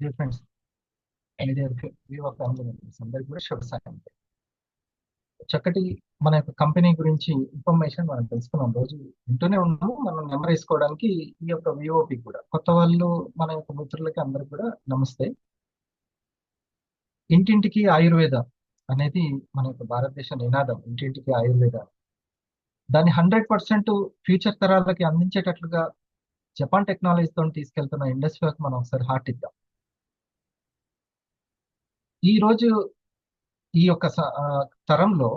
Dear friends, dear Vivo family members అందరికీ కూడా శుభ సాయంత్రం. చక్కటి మన యొక్క కంపెనీ గురించి ఇన్ఫర్మేషన్ మనం తెలుసుకున్నాం. రోజు వింటూనే ఉన్నాము. మనం నెంబర్ వేసుకోవడానికి ఈ యొక్క వివోపి కూడా కొత్త వాళ్ళు, మన యొక్క మిత్రులకి అందరికి కూడా నమస్తే. ఇంటింటికి ఆయుర్వేద అనేది మన యొక్క భారతదేశ నినాదం. ఇంటింటికి ఆయుర్వేద దాన్ని 100% ఫ్యూచర్ తరాలకి అందించేటట్లుగా జపాన్ టెక్నాలజీతో తీసుకెళ్తున్న ఇండస్ట్రీకి మనం ఒకసారి హార్ట్ ఇద్దాం. ఈ రోజు ఈ యొక్క తరంలో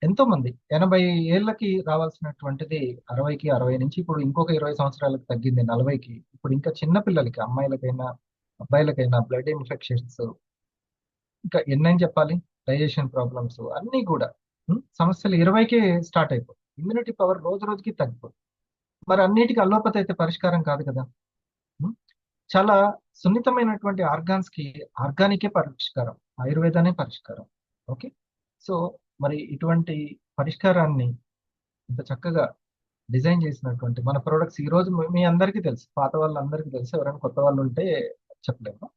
ఎంతో మంది 80 ఏళ్ళకి రావాల్సినటువంటిది 60కి, 60 నుంచి ఇప్పుడు ఇంకొక 20 సంవత్సరాలకు తగ్గింది 40కి. ఇప్పుడు ఇంకా చిన్న పిల్లలకి, అమ్మాయిలకైనా అబ్బాయిలకైనా బ్లడ్ ఇన్ఫెక్షన్స్, ఇంకా ఎన్నని చెప్పాలి, డైజెషన్ ప్రాబ్లమ్స్ అన్నీ కూడా సమస్యలు 20కే స్టార్ట్ అయిపోయి ఇమ్యూనిటీ పవర్ రోజు రోజుకి తగ్గిపోతుంది. మరి అన్నిటికీ అల్లోపతి అయితే పరిష్కారం కాదు కదా. ఉం? చాలా సున్నితమైనటువంటి ఆర్గాన్స్ కి ఆర్గానికే పరిష్కారం, ఆయుర్వేదానే పరిష్కారం. ఓకే, సో మరి ఇటువంటి పరిష్కారాన్ని ఇంత చక్కగా డిజైన్ చేసినటువంటి మన ప్రొడక్ట్స్ ఈ రోజు మీ అందరికీ తెలుసు, పాత వాళ్ళందరికీ తెలుసు. ఎవరైనా కొత్త వాళ్ళు ఉంటే చెప్పలేము,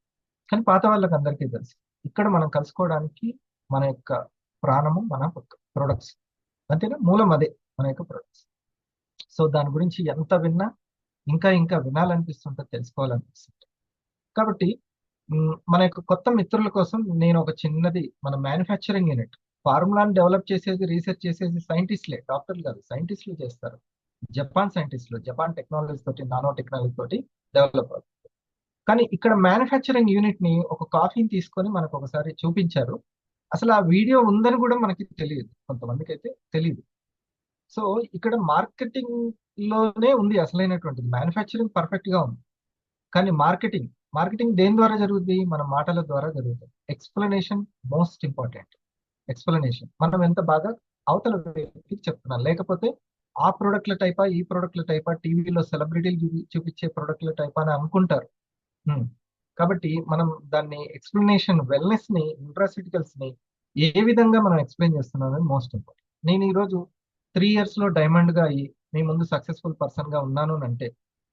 కానీ పాత వాళ్ళకి అందరికీ తెలుసు. ఇక్కడ మనం కలుసుకోవడానికి మన యొక్క ప్రాణము మన ప్రొడక్ట్స్, అంతేనా, మూలం అదే మన యొక్క ప్రొడక్ట్స్. సో దాని గురించి ఎంత విన్నా ఇంకా ఇంకా వినాలనిపిస్తుంటుంది, తెలుసుకోవాలనిపిస్తుంది. కాబట్టి మన యొక్క కొత్త మిత్రుల కోసం నేను ఒక చిన్నది, మన మ్యానుఫ్యాక్చరింగ్ యూనిట్, ఫార్ములాని డెవలప్ చేసేది, రీసెర్చ్ చేసేది సైంటిస్టులే, డాక్టర్లు కాదు, సైంటిస్టులు చేస్తారు. జపాన్ సైంటిస్టులు, జపాన్ టెక్నాలజీ తోటి, నానో టెక్నాలజీ తోటి డెవలప్ అవుతుంది. కానీ ఇక్కడ మ్యానుఫ్యాక్చరింగ్ యూనిట్ ని ఒక కాఫీని తీసుకొని మనకు ఒకసారి చూపించారు. అసలు ఆ వీడియో ఉందని కూడా మనకి తెలియదు, కొంతమందికి అయితే తెలియదు. సో ఇక్కడ మార్కెటింగ్ లోనే ఉంది అసలైనటువంటిది. మ్యానుఫ్యాక్చరింగ్ పర్ఫెక్ట్ గా ఉంది, కానీ మార్కెటింగ్ మార్కెటింగ్ దేని ద్వారా జరుగుతుంది? మన మాటల ద్వారా జరుగుతుంది. Explanation most important. ఎక్స్ప్లెనేషన్ మనం ఎంత బాగా అవతల వ్యక్తికి చెప్తున్నాం, లేకపోతే ఆ ప్రోడక్ట్ల టైపా, ఈ ప్రోడక్ట్ల టైపా, టీవీలో సెలబ్రిటీలు చూపించే ప్రోడక్ట్ల టైపా అని అనుకుంటారు. కాబట్టి మనం దాన్ని ఎక్స్ప్లెనేషన్, వెల్నెస్ ని, న్యూట్రాసిటికల్స్ ని ఏ విధంగా మనం ఎక్స్ప్లెయిన్ చేస్తున్నాం అనేది మోస్ట్ ఇంపార్టెంట్. నేను ఈరోజు 3 years లో డైమండ్ గా అయ్యి మీ ముందు సక్సెస్ఫుల్ పర్సన్ గా ఉన్నాను అంటే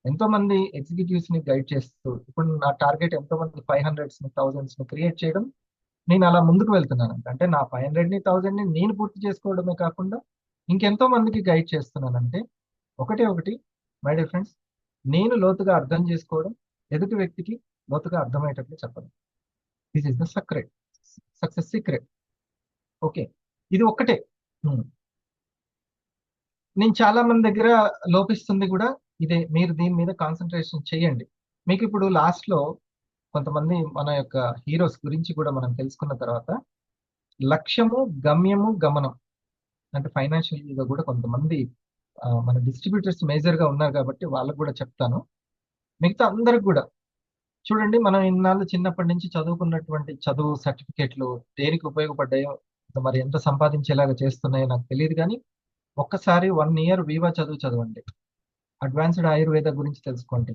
ఎంతో మంది ఎగ్జిక్యూటివ్స్ ని గైడ్ చేస్తూ, ఇప్పుడు నా టార్గెట్ ఎంతో మంది 500s ని, 1000s ని క్రియేట్ చేయడం. నేను అలా ముందుకు వెళ్తున్నాను అంటే నా 500ని, 1000ని నేను పూర్తి చేసుకోవడమే కాకుండా ఇంకెంతో మందికి గైడ్ చేస్తున్నానంటే ఒకటే ఒకటి, మై డియర్ ఫ్రెండ్స్, నేను లోతుగా అర్థం చేసుకోవడం, ఎదుటి వ్యక్తికి లోతుగా అర్థమయ్యేటట్లు చెప్పడం. This is the secret, success secret. Okay, ఇది ఒక్కటే. నేను చాలా మంది దగ్గర లోపిస్తుంది కూడా ఇదే. మీరు దీని మీద కాన్సన్ట్రేషన్ చేయండి. మీకు ఇప్పుడు లాస్ట్ లో కొంతమంది మన యొక్క హీరోస్ గురించి కూడా మనం తెలుసుకున్న తర్వాత, లక్ష్యము, గమ్యము, గమనం అంటే ఫైనాన్షియల్ గా కూడా కొంతమంది మన డిస్ట్రిబ్యూటర్స్ మేజర్ గా ఉన్నారు కాబట్టి వాళ్ళకు కూడా చెప్తాను. మిగతా అందరికి కూడా చూడండి, మనం ఇన్నాళ్ళు చిన్నప్పటి నుంచి చదువుకున్నటువంటి చదువు సర్టిఫికేట్లు దేనికి ఉపయోగపడ్డాయో, మరి ఎంత సంపాదించేలాగా చేస్తున్నాయో నాకు తెలియదు, కానీ ఒక్కసారి 1 year వీవా చదువు చదవండి, అడ్వాన్స్డ్ ఆయుర్వేద గురించి తెలుసుకోండి,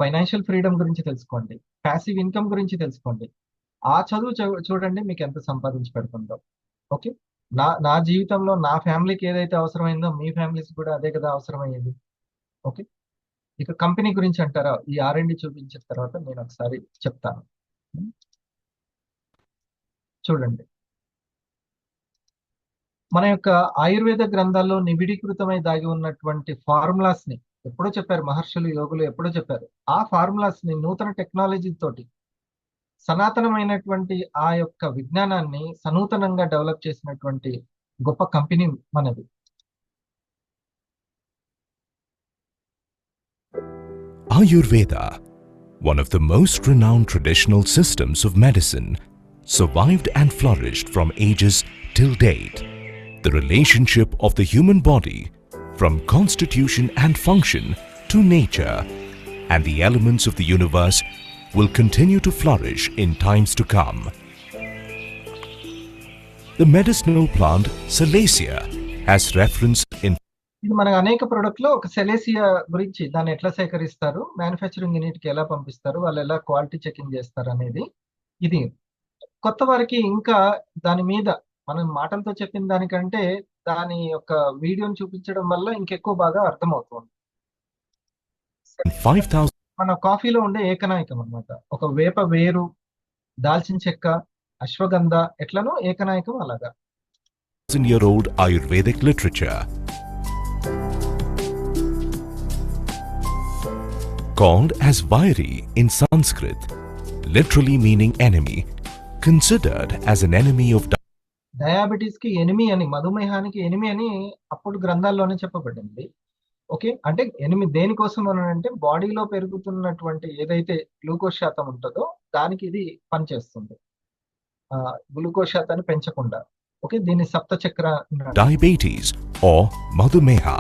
ఫైనాన్షియల్ ఫ్రీడమ్ గురించి తెలుసుకోండి, ప్యాసివ్ ఇన్కమ్ గురించి తెలుసుకోండి. ఆ చదువు చూడండి మీకు ఎంత సంపాదించి పెడుతుందో. ఓకే, నా జీవితంలో నా ఫ్యామిలీకి ఏదైతే అవసరమైందో మీ ఫ్యామిలీస్ కూడా అదే కదా అవసరమయ్యేది. ఓకే, ఇక కంపెనీ గురించి అంటారా, ఈ R&D చూపించిన తర్వాత నేను ఒకసారి చెప్తాను. చూడండి, మన యొక్క ఆయుర్వేద గ్రంథాల్లో నిబిడీకృతమై దాగి ఉన్నటువంటి ఫార్ములాస్ ని ఎప్పుడో చెప్పారు మహర్షులు, యోగులు ఎప్పుడో చెప్పారు. ఆ ఫార్ములాస్ ని నూతన టెక్నాలజీ తోటి, సనాతనమైనటువంటి ఆ యొక్క విజ్ఞానాన్ని సనూతనంగా డెవలప్ చేసినటువంటి గొప్ప కంపెనీ మనది. Ayurveda, one of the most renowned traditional systems of medicine, survived and flourished from ages till date. The relationship of the human body, from constitution and function to nature and the elements of the universe, will continue to flourish in times to come. The medicinal plant Salacia has reference in ఇది మన అనేక product లో ఒక సెలేసియా గురించి, దాన్ని ఎట్లా సేకరిస్తారు, manufacturing unit కి ఎలా పంపిస్తారు, వాళ్ళు ఎలా క్వాలిటీ చెకింగ్ చేస్తారు అనేది. ఇది కొత్త వారికి ఇంకా దాని మీద మనం మాటలతో చెప్పిన దానికంటే దాని యొక్క వీడియోని చూపించడం వల్ల ఇంకెక్కువ బాగా అర్థమవుతుంది. 5,000 మన కాఫీలో ఉండే ఏకనాయకం అన్నమాట. ఒక వేప వేరు, దాల్చిన చెక్క, అశ్వగంధ ఎట్లనో ఏకనాయకం అలాగా. Year-old Ayurvedic literature. Called as Vairi in Sanskrit, literally meaning enemy, considered as an enemy of diabetes కి ఎనిమి అని, మధుమేహానికి ఎనిమి అని అప్పుడు గ్రంథాల్లోనే చెప్పబడింది. ఓకే, అంటే ఎనిమి దేనికోసం అని అంటే బాడీలో పెరుగుతున్నటువంటి ఏదైతే గ్లూకోజ్ శాతం ఉంటుందో దానికి ఇది పనిచేస్తుంది. గ్లూకోజ్ శాతాన్ని పెంచకుండా. ఓకే, దీన్ని సప్త చక్ర diabetes or Madhumeha.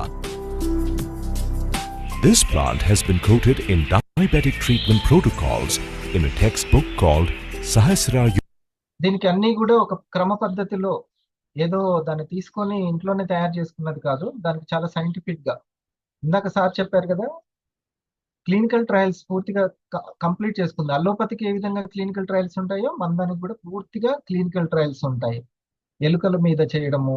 This plant has been quoted in diabetic treatment protocols in a textbook called Sahasra. దీనికి అన్ని కూడా ఒక క్రమ పద్ధతిలో ఏదో దాన్ని తీసుకొని ఇంట్లోనే తయారు చేసుకున్నది కాదు. దానికి చాలా సైంటిఫిక్ గా, ఇందాక సార్ చెప్పారు కదా, క్లినికల్ ట్రయల్స్ పూర్తిగా కంప్లీట్ చేసుకుంది. అలోపతికి ఏ విధంగా క్లినికల్ ట్రయల్స్ ఉంటాయో మన దానికి కూడా పూర్తిగా క్లినికల్ ట్రయల్స్ ఉంటాయి. ఎలుకల మీద చేయడము,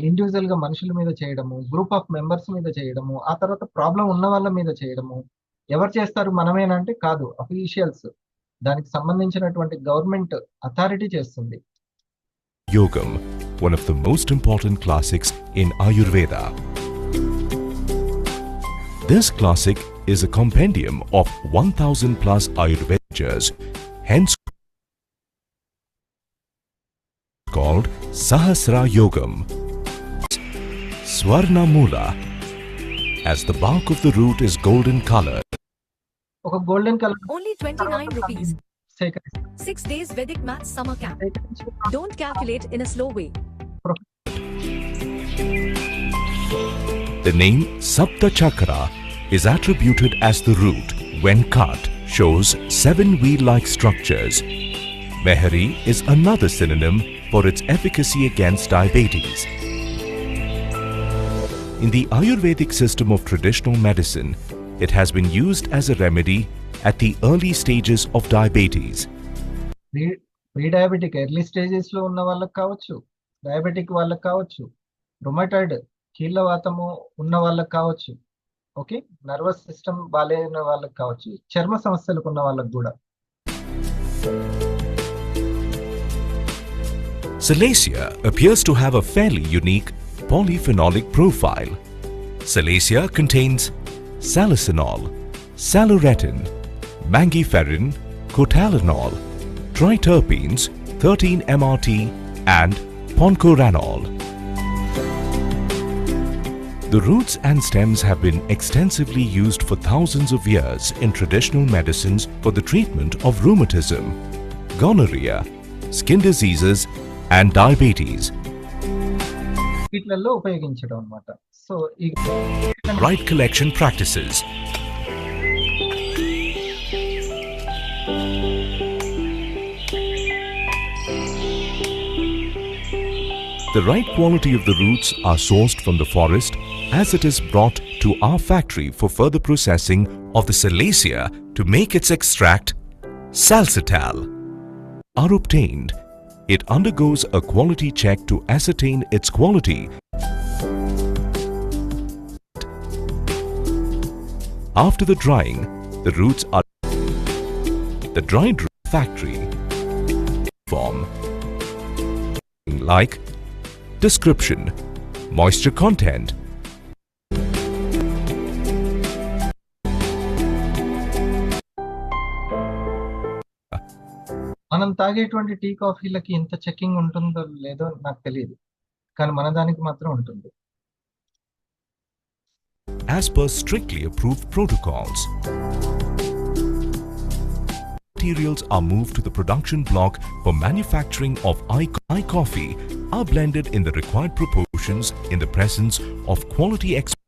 ఇండివిజువల్ గా మనుషుల మీద చేయడము, గ్రూప్ ఆఫ్ మెంబర్స్ మీద చేయడము, ఆ తర్వాత ప్రాబ్లం ఉన్న వాళ్ళ మీద చేయడము. ఎవరు చేస్తారు, మనమేనంటే కాదు, అఫీషియల్స్, దానికి సంబంధించినటువంటి గవర్నమెంట్ అథారిటీ చేస్తుంది. Yogam, one of the most important classics in Ayurveda. This classic is a compendium of 1000 plus Ayurvedas, hence called Sahasra Yogam. Swarna Mula, as the bark of the root is golden color. ఒక golden colour Only 29 rupees. సేకరిస్తారు. 6 days Vedic Maths Summer Camp. Don't calculate in a slow way. The name Sapta Chakra is attributed as the root, when cut, shows 7 wheel-like structures. Mehari is another synonym for its efficacy against diabetes. In the Ayurvedic system of traditional medicine, it has been used as a remedy at the early stages of diabetes. Pre diabetic early stages లో ఉన్న వాళ్ళకి కావచ్చు, diabetic వాళ్ళకి కావచ్చు, rheumatoid కీళ్ళవాతము ఉన్న వాళ్ళకి కావచ్చు, okay, nervous system బాగాలేని వాళ్ళకి కావచ్చు, చర్మ సమస్యలకు ఉన్న వాళ్ళకి కూడా. Salacia appears to have a fairly unique polyphenolic profile. Salacia contains salicylic, saluretin, mangiferin, cotalinol, triterpenes, 13-MRT and poncoranol. The roots and stems have been extensively used for thousands of years in traditional medicines for the treatment of rheumatism, gonorrhea, skin diseases and diabetes. వీటిలలో ఉపయోగించడం అన్నమాట. So ఈ Right collection practices. The right quality of the roots are sourced from the forest as it is brought to our factory for further processing of the Salacia to make its extract, Salsatal, are obtained. It undergoes a quality check to ascertain its quality. After the drying, the roots are the dried root factory form like description, moisture content, మనం తాగేటువంటి tea కాఫీలకి ఇంత checking ఉంటుందో లేదో నాకు తెలియదు, కానీ మన దానికి మాత్రం ఉంటుంది. as per strictly approved protocols. Materials are moved to the production block for manufacturing of iCoffee are blended in the required proportions in the presence of quality experts.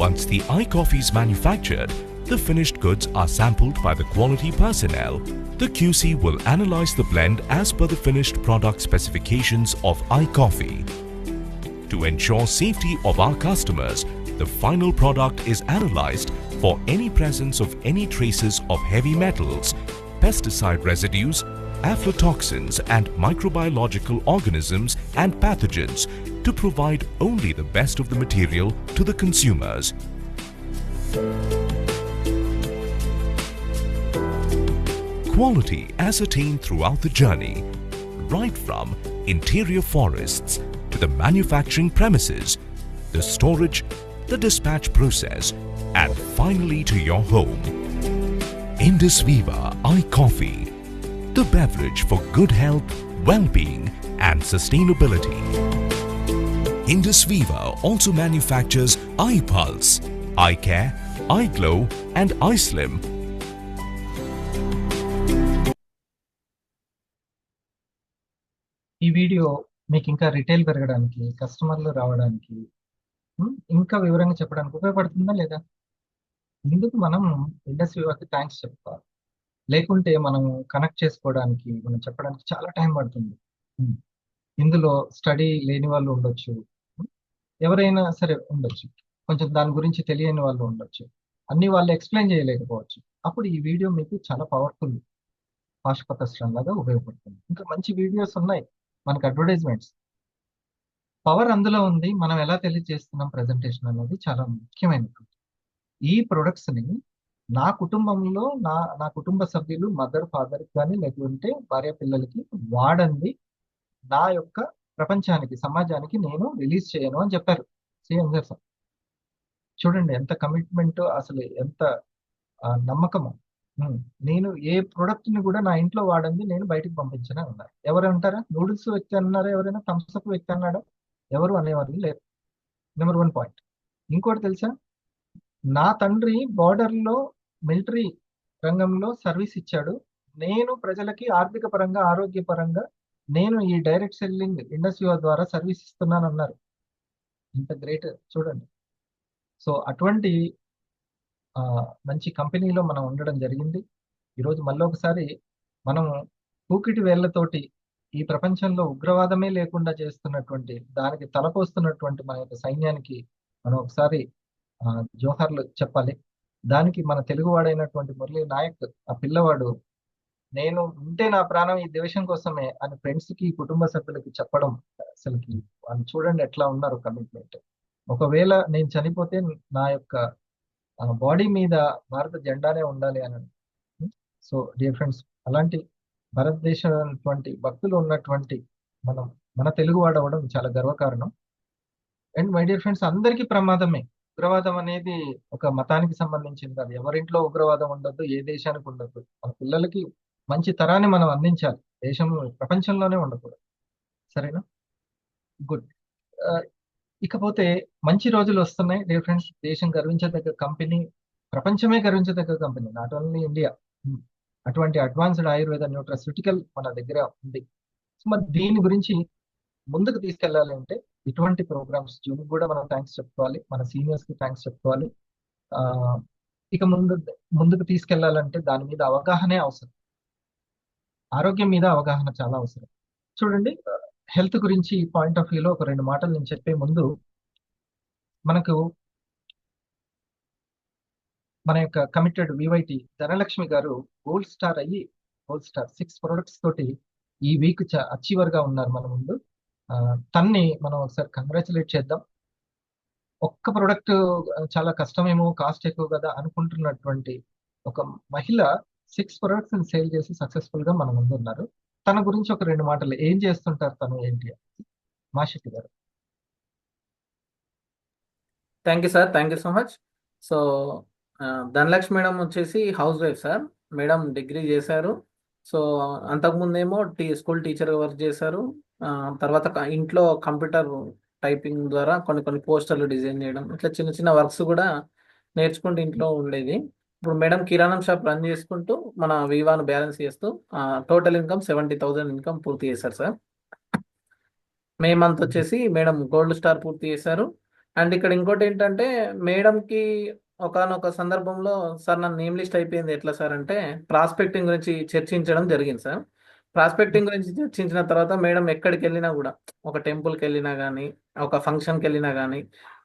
Once the iCoffee is manufactured, the finished goods are sampled by the quality personnel. The QC will analyze the blend as per the finished product specifications of iCoffee. To ensure safety of our customers, the final product is analyzed for any presence of any traces of heavy metals, pesticide residues, aflatoxins and microbiological organisms and pathogens to provide only the best of the material to the consumers. Quality ascertained throughout the journey, right from interior forests to the manufacturing premises, the storage, the dispatch process, and finally to your home. Indus Viva iCoffee, the beverage for good health, well-being, and sustainability. Indus Viva also manufactures iPulse, iCare, iGlow, and iSlim. ఈ video మీకు ఇంకా retail పెరగడానికి, కస్టమర్లు రావడానికి, ఇంకా వివరంగా చెప్పడానికి ఉపయోగపడుతుందా లేదా? ఇందుకు మనం ఇండస్ వివాకి థ్యాంక్స్ చెప్తాం. లేకుంటే మనం కనెక్ట్ చేసుకోవడానికి, మనం చెప్పడానికి చాలా టైం పడుతుంది. ఉమ్, ఇందులో స్టడీ లేని వాళ్ళు ఉండొచ్చు, ఎవరైనా సరే ఉండొచ్చు, కొంచెం దాని గురించి తెలియని వాళ్ళు ఉండొచ్చు, అన్ని వాళ్ళు ఎక్స్ప్లెయిన్ చేయలేకపోవచ్చు. అప్పుడు ఈ వీడియో మీకు చాలా పవర్ఫుల్ పాశుపతాస్త్రం లాగా ఉపయోగపడుతుంది. ఇంకా మంచి వీడియోస్ ఉన్నాయి మనకు, అడ్వర్టైజ్మెంట్స్. పవర్ అందులో ఉంది, మనం ఎలా తెలియజేస్తున్నాం ప్రజెంటేషన్ అనేది చాలా ముఖ్యమైనది. ఈ ప్రొడక్ట్స్ ని నా కుటుంబంలో నా కుటుంబ సభ్యులు, మదర్ ఫాదర్ కానీ లేకుంటే భార్య పిల్లలకి వాడండి, నా యొక్క ప్రపంచానికి, సమాజానికి నేను రిలీజ్ చేయను అని చెప్పారు సీఎం గారు. చూడండి ఎంత కమిట్మెంట్, అసలు ఎంత నమ్మకము. నేను ఏ ప్రొడక్ట్ ని కూడా నా ఇంట్లో వాడండి, నేను బయటికి పంపించనే అన్నారు. ఎవరు అంటారా? నూడిల్స్ వ్యక్తి అన్నారా? ఎవరైనా థమ్స్అప్ వ్యక్తి అన్నాడా? ఎవరు అనేవారు లేరు. Number 1 point. ఇంకోటి తెలుసా, నా తండ్రి బార్డర్లో మిలిటరీ రంగంలో సర్వీస్ ఇచ్చాడు, నేను ప్రజలకి ఆర్థిక పరంగా, ఆరోగ్య పరంగా నేను ఈ డైరెక్ట్ సెల్లింగ్ ఇండస్ట్రీ ద్వారా సర్వీస్ ఇస్తున్నాను అన్నారు. ఇంత గ్రేట్ చూడండి. సో అటువంటి మంచి కంపెనీలో మనం ఉండడం జరిగింది. ఈరోజు మళ్ళీ ఒకసారి మనం కూకిటి వేళ్లతోటి ఈ ప్రపంచంలో ఉగ్రవాదమే లేకుండా చేస్తున్నటువంటి, దానికి తలపోస్తున్నటువంటి మన యొక్క సైన్యానికి మనం ఒకసారి జోహార్లు చెప్పాలి. దానికి మన తెలుగువాడైనటువంటి మురళీ నాయక్, ఆ పిల్లవాడు, నేను ఉంటే నా ప్రాణం ఈ దేశం కోసమే అని ఫ్రెండ్స్ కి, కుటుంబ సభ్యులకి చెప్పడం, అసలుకి వాళ్ళు చూడండి ఎట్లా ఉన్నారు కమిట్మెంట్. ఒకవేళ నేను చనిపోతే నా యొక్క బాడీ మీద భారత జెండానే ఉండాలి అని. సో డియర్ ఫ్రెండ్స్, అలాంటి భారతదేశం భక్తులు ఉన్నటువంటి మన తెలుగువాడు అవ్వడం చాలా గర్వకారణం. అండ్ మై డియర్ ఫ్రెండ్స్, అందరికీ ప్రమాదమే. ఉగ్రవాదం అనేది ఒక మతానికి సంబంధించింది కాదు. ఎవరింట్లో ఉగ్రవాదం ఉండొద్దు, ఏ దేశానికి ఉండొద్దు. మన పిల్లలకి మంచి తరాన్ని మనం అందించాలి, దేశం ప్రపంచంలోనే ఉండకూడదు. సరేనా? గుడ్. ఇకపోతే మంచి రోజులు వస్తున్నాయి డియర్ ఫ్రెండ్స్. దేశం గర్వించదగ్గ కంపెనీ, ప్రపంచమే గర్వించదగ్గ కంపెనీ, నాట్ ఓన్లీ ఇండియా. అటువంటి అడ్వాన్స్డ్ ఆయుర్వేద న్యూట్రాస్యూటికల్ మన దగ్గర ఉంది. మరి దీని గురించి ముందుకు తీసుకెళ్లాలంటే ఇటువంటి ప్రోగ్రామ్స్ జూన్కి కూడా మనం థ్యాంక్స్ చెప్పుకోవాలి, మన సీనియర్స్ కి థ్యాంక్స్ చెప్పుకోవాలి. ఇక ముందుకు తీసుకెళ్లాలంటే దాని మీద అవగాహనే అవసరం, ఆరోగ్యం మీద అవగాహన చాలా అవసరం. చూడండి, హెల్త్ గురించి పాయింట్ ఆఫ్ వ్యూలో ఒక 2 మాటలు నేను చెప్పే ముందు, మనకు మన యొక్క కమిటెడ్ వివైటి ధనలక్ష్మి గారు గోల్డ్ స్టార్ 6 ప్రొడక్ట్స్ తోటి ఈ వీక్ అచీవర్ గా ఉన్నారు మన ముందు. తన్ని మనం ఒకసారి కంగ్రాచులేట్ చేద్దాం. ఒక్క ప్రొడక్ట్ చాలా కష్టమేమో, కాస్ట్ ఎక్కువ కదా అనుకుంటున్నటువంటి ఒక మహిళ 6 ప్రొడక్ట్స్ ని సేల్ చేసి సక్సెస్ఫుల్ గా మన ముందు ఉన్నారు. తన గురించి ఒక 2 మాటలు, ఏం చేస్తుంటారు తను, ఏంటి? మాషెట్టి గారు. Thank you sir, thank you so much. So Dhanalakshmi madam వచ్చేసి housewife sir. Madam degree చేశారు. సో అంతకుముందేమో స్కూల్ టీచర్గా వర్క్ చేశారు. తర్వాత ఇంట్లో కంప్యూటర్ టైపింగ్ ద్వారా కొన్ని పోస్టర్లు డిజైన్ చేయడం, ఇట్లా చిన్న చిన్న వర్క్స్ కూడా నేర్చుకుంటూ ఇంట్లో ఉండేది. ఇప్పుడు మేడం కిరాణం షాప్ రన్ చేసుకుంటూ మన వివాను బ్యాలెన్స్ చేస్తూ టోటల్ ఇన్కమ్ 70,000 ఇన్కమ్ పూర్తి చేశారు సార్. మే మంత్ వచ్చేసి మేడం గోల్డ్ స్టార్ పూర్తి చేశారు. అండ్ ఇక్కడ ఇంకోటి ఏంటంటే, మేడంకి ఒకానొక సందర్భంలో సార్ నన్ను నేమ్ లిస్ట్ అయిపోయింది ఎట్లా సార్ అంటే, ప్రాస్పెక్టింగ్ గురించి చర్చించడం జరిగింది సార్. ప్రాస్పెక్టింగ్ గురించి చర్చించిన తర్వాత మేడం ఎక్కడికి వెళ్ళినా కూడా, ఒక టెంపుల్కి వెళ్ళినా కానీ, ఒక ఫంక్షన్కి వెళ్ళినా కానీ,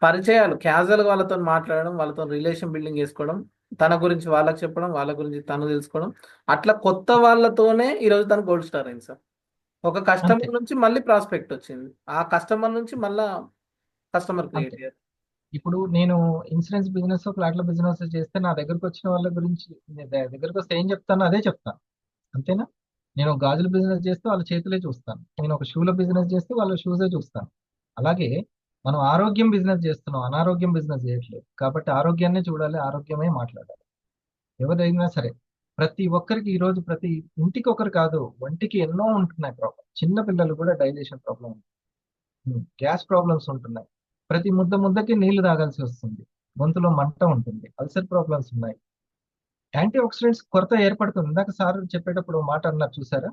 పరిచయాలు క్యాజువల్గా వాళ్ళతో మాట్లాడడం, వాళ్ళతో రిలేషన్ బిల్డింగ్ చేసుకోవడం తన గురించి వాళ్ళకి చెప్పడం, వాళ్ళ గురించి తను తెలుసుకోవడం, అట్లా కొత్త వాళ్ళతోనే ఈరోజు తను గోల్డ్ స్టార్ అయింది సార్. ఒక అంతే కస్టమర్ నుంచి మళ్ళీ ప్రాస్పెక్ట్ వచ్చింది, ఆ కస్టమర్ నుంచి మళ్ళా కస్టమర్ క్రియేట్ అంతే. అయ్యారు. ఇప్పుడు నేను ఇన్సూరెన్స్ బిజినెస్, ఫ్లాట్ల బిజినెస్ చేస్తే నా దగ్గరకు వచ్చిన వాళ్ళ గురించి దగ్గరకు వస్తే ఏం చెప్తానో అదే చెప్తాను. అంతేనా? నేను ఒక గాజుల బిజినెస్ చేస్తే వాళ్ళ చేతులే చూస్తాను. నేను ఒక షూల బిజినెస్ చేస్తే వాళ్ళ షూసే చూస్తాను. అలాగే మనం ఆరోగ్యం బిజినెస్ చేస్తున్నాం, అనారోగ్యం బిజినెస్ చేయట్లేదు. కాబట్టి ఆరోగ్యాన్నే చూడాలి, ఆరోగ్యమే మాట్లాడాలి. ఎవరైనా సరే ప్రతి ఒక్కరికి ఈ రోజు ప్రతి ఇంటికి ఒకరు కాదు, ఒంటికి ఎన్నో ఉంటున్నాయి ప్రాబ్లం. చిన్న పిల్లలు కూడా డైజెషన్ ప్రాబ్లం, గ్యాస్ ప్రాబ్లమ్స్ ఉంటున్నాయి. ప్రతి ముద్ద ముద్దకి నీళ్లు తాగాల్సి వస్తుంది. గొంతులో మంట ఉంటుంది, అల్సర్ ప్రాబ్లమ్స్ ఉన్నాయి. యాంటీ ఆక్సిడెంట్స్ కొరత ఏర్పడుతుంది. ఇందాక సార్ చెప్పేటప్పుడు ఓ మాట అన్నారు చూసారా?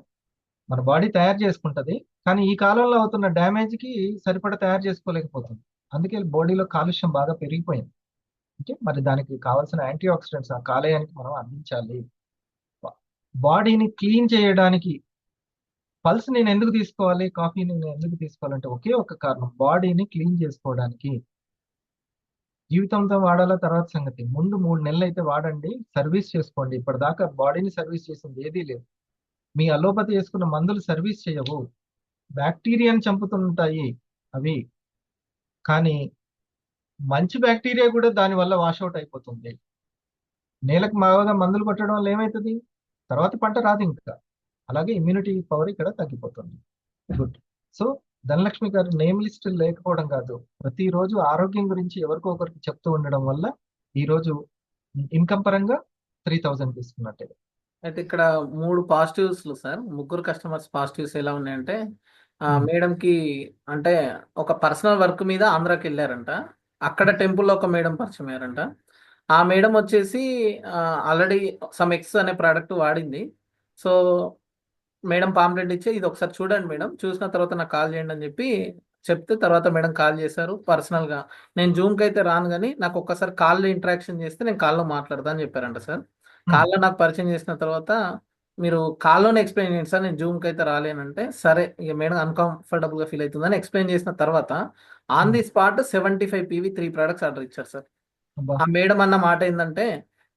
మన బాడీ తయారు చేసుకుంటది, కానీ ఈ కాలంలో అవుతున్న డ్యామేజ్ కి సరిపడా తయారు చేసుకోలేకపోతుంది. అందుకే బాడీలో కాలుష్యం బాగా పెరిగిపోయింది. అంటే మరి దానికి కావాల్సిన యాంటీ ఆక్సిడెంట్స్ ఆ కాలేయానికి మనం అందించాలి. బాడీని క్లీన్ చేయడానికి పల్స్ నేను ఎందుకు తీసుకోవాలి, కాఫీని నేను ఎందుకు తీసుకోవాలంటే ఒకే ఒక కారణం, బాడీని క్లీన్ చేసుకోవడానికి. జీవితంతో వాడాలా తర్వాత సంగతి, ముందు 3 నెలలు అయితే వాడండి, సర్వీస్ చేసుకోండి. ఇప్పటిదాకా బాడీని సర్వీస్ చేసింది ఏదీ లేదు. మీ అలోపతి వేసుకున్న మందులు సర్వీస్ చేయవు, బ్యాక్టీరియాని చంపుతుంటాయి అవి. కానీ మంచి బ్యాక్టీరియా కూడా దాని వల్ల వాషౌట్ అయిపోతుంది. నేలకు బాగా మందులు కొట్టడం వల్ల ఏమవుతుంది, తర్వాత పంట రాదు ఇంకా. అలాగే ఇమ్యూనిటీ పవర్ ఇక్కడ తగ్గిపోతుంది. గుడ్. సో ధనలక్ష్మి గారు నేమ్ లిస్ట్ లేకపోవడం కాదు, ప్రతిరోజు ఆరోగ్యం గురించి ఎవరికో ఒకరికి చెప్తూ ఉండడం వల్ల ఈ రోజు ఇన్కమ్ పరంగా 3000 తీసుకున్నట్టే. అయితే ఇక్కడ 3 పాజిటివ్స్ సార్, ముగ్గురు కస్టమర్స్ పాజిటివ్స్ ఎలా ఉన్నాయంటే, ఉమ్, మేడంకి అంటే ఒక పర్సనల్ వర్క్ మీద ఆంధ్రాకి వెళ్ళారంట. అక్కడ టెంపుల్లో ఒక మేడం పరిచయం అయ్యారంట. ఆ మేడం వచ్చేసి ఆల్రెడీ సమ్ ఎక్స్ అనే ప్రోడక్ట్ వాడింది. సో మేడం పాంప్లెట్ ఇచ్చి ఇది ఒకసారి చూడండి మేడం, చూసిన తర్వాత నాకు కాల్ చేయండి అని చెప్పి చెప్తే, తర్వాత మేడం కాల్ చేశారు పర్సనల్గా. నేను జూమ్కి అయితే రాను, కానీ నాకు ఒక్కసారి కాల్లో ఇంటరాక్షన్ చేస్తే నేను కాల్లో మాట్లాడతా అని చెప్పారంట సార్. ఉమ్, కాల్లో నాకు పరిచయం చేసిన తర్వాత, మీరు కాల్లోనే ఎక్స్ప్లెయిన్ చేయండి సార్, నేను జూమ్కి అయితే రాలేనంటే, సరే ఇక మేడం అన్కంఫర్టబుల్గా ఫీల్ అవుతుందని ఎక్స్ప్లెయిన్ చేసిన తర్వాత on um. The spot 75 PV 3 products order ఇచ్చారు సార్. అబ్బా. ఆ మేడం అన్న మాట ఏంటంటే,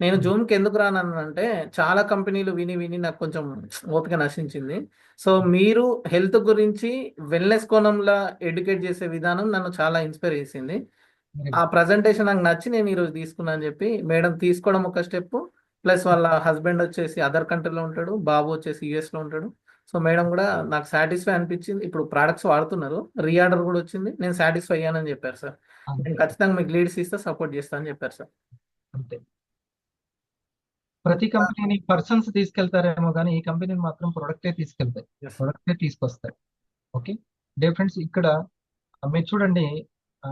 నేను ఉమ్, జూమ్కి ఎందుకు రానంటే, చాలా కంపెనీలు విని విని నాకు కొంచెం ఓపిక నశించింది. సో మీరు హెల్త్ గురించి వెల్నెస్ కోణంలో ఎడ్యుకేట్ చేసే విధానం నన్ను చాలా ఇన్స్పైర్ చేసింది. వెరీ ఆ గుడ్. ప్రజెంటేషన్ నాకు నచ్చి నేను ఈరోజు తీసుకున్నాను అని చెప్పి మేడం తీసుకోవడం ఒక స్టెప్, ప్లస్ వాళ్ళ హస్బెండ్ వచ్చేసి అదర్ కంట్రీలో ఉంటాడు, బాబు వచ్చేసి యుఎస్లో ఉంటాడు. సో మేడం కూడా నాకు సాటిస్ఫై అనిపించింది. ఇప్పుడు ప్రోడక్ట్స్ వాడుతున్నారు, రీఆర్డర్ కూడా వచ్చింది, నేను సాటిస్ఫై అయ్యానని చెప్పారు సార్. నేను అంతే ఖచ్చితంగా మీకు లీడ్స్ ఇస్తే సపోర్ట్ చేస్తానని చెప్పారు సార్. అంతే. ప్రతి ఇంకా కంపెనీని పర్సన్స్ తీసుకెళ్తారేమో కానీ ఈ కంపెనీని మాత్రం ప్రొడక్టే తీసుకెళ్తాయి, ఎస్. ప్రొడక్టే తీసుకొస్తాయి. ఓకే. డే ఫ్రెండ్స్, ఇక్కడ మీరు చూడండి, ఆ,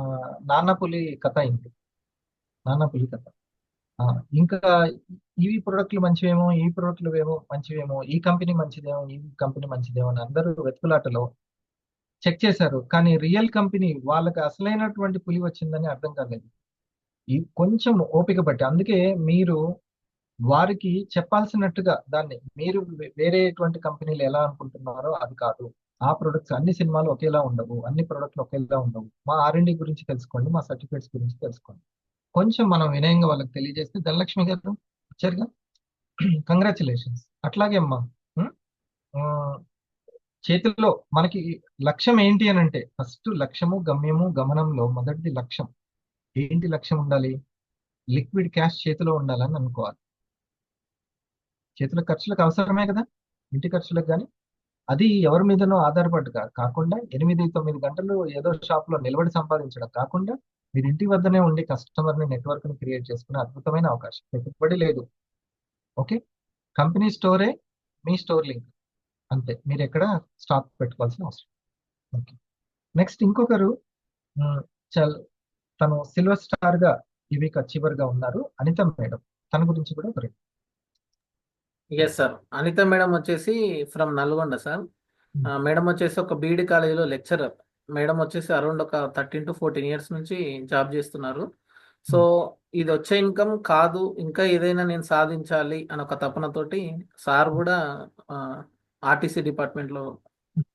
నాన్న పులి కథ అయింది. నాన్న పులి కథ. ఆ, ఇంకా ఇవి ప్రొడక్ట్లు మంచివేమో, ఈ ప్రొడక్ట్లు ఏమో మంచివేమో, ఈ కంపెనీ మంచిదేమో, ఈ కంపెనీ మంచిదేమో అని అందరూ వెతుకులాటలో చెక్ చేశారు. కానీ రియల్ కంపెనీ వాళ్ళకి అసలైనటువంటి పులి వచ్చిందని అర్థం కాలేదు. ఈ కొంచెం ఓపిక పట్టి, అందుకే మీరు వారికి చెప్పాల్సినట్టుగా దాన్ని మీరు వేరేటువంటి కంపెనీలు ఎలా అనుకుంటున్నారో అది కాదు. ఆ ప్రొడక్ట్స్ అన్ని సినిమాలు ఒకేలా ఉండవు, అన్ని ప్రొడక్ట్లు ఒకేలా ఉండవు. మా R&D గురించి తెలుసుకోండి, మా సర్టిఫికేట్స్ గురించి తెలుసుకోండి. కొంచెం మనం వినయంగా వాళ్ళకి తెలియజేస్తే, ధనలక్ష్మి గారు వచ్చారుగా, కంగ్రాచులేషన్స్. అట్లాగే అమ్మా. ఉం? ఆ, చేతుల్లో మనకి లక్ష్యం ఏంటి అని అంటే, ఫస్ట్ లక్ష్యము గమ్యము గమనంలో మొదటిది లక్ష్యం. ఏంటి లక్ష్యం ఉండాలి? లిక్విడ్ క్యాష్ చేతిలో ఉండాలని అనుకోవాలి. చేతుల ఖర్చులకు అవసరమే కదా, ఇంటి ఖర్చులకు కానీ. అది ఎవరి మీదనో ఆధారపడి కాకుండా 8-9 గంటలు ఏదో షాప్ లో నిలబడి సంపాదించడం కాకుండా, మీరు ఇంటి వద్దనే ఉండి కస్టమర్ ని నెట్వర్క్ ని క్రియేట్ చేసుకునే అద్భుతమైన అవకాశం. పెట్టుబడి లేదు. ఓకే. కంపెనీ స్టోరే మీ స్టోర్ లింక్, అంతే. మీరు ఎక్కడ స్టాక్ పెట్టుకోవాల్సిన అవసరం. ఓకే. నెక్స్ట్ ఇంకొకరు, ఉమ్, చల్ తను సిల్వర్ స్టార్ గా ఈ వీక్ అచీవర్ గా ఉన్నారు, అనిత మేడం. తన గురించి కూడా ఒక ఎస్ సార్, అనిత మేడం వచ్చేసి ఫ్రమ్ నల్గొండ సార్. మేడం వచ్చేసి ఒక బీఈడి కాలేజీలో లెక్చరర్. మేడం వచ్చేసి అరౌండ్ ఒక 13 to 14 years నుంచి జాబ్ చేస్తున్నారు. సో ఇది వచ్చే ఇన్కమ్ కాదు, ఇంకా ఏదైనా నేను సాధించాలి అని ఒక తపనతోటి సార్ కూడా ఆర్టీసీ డిపార్ట్మెంట్లో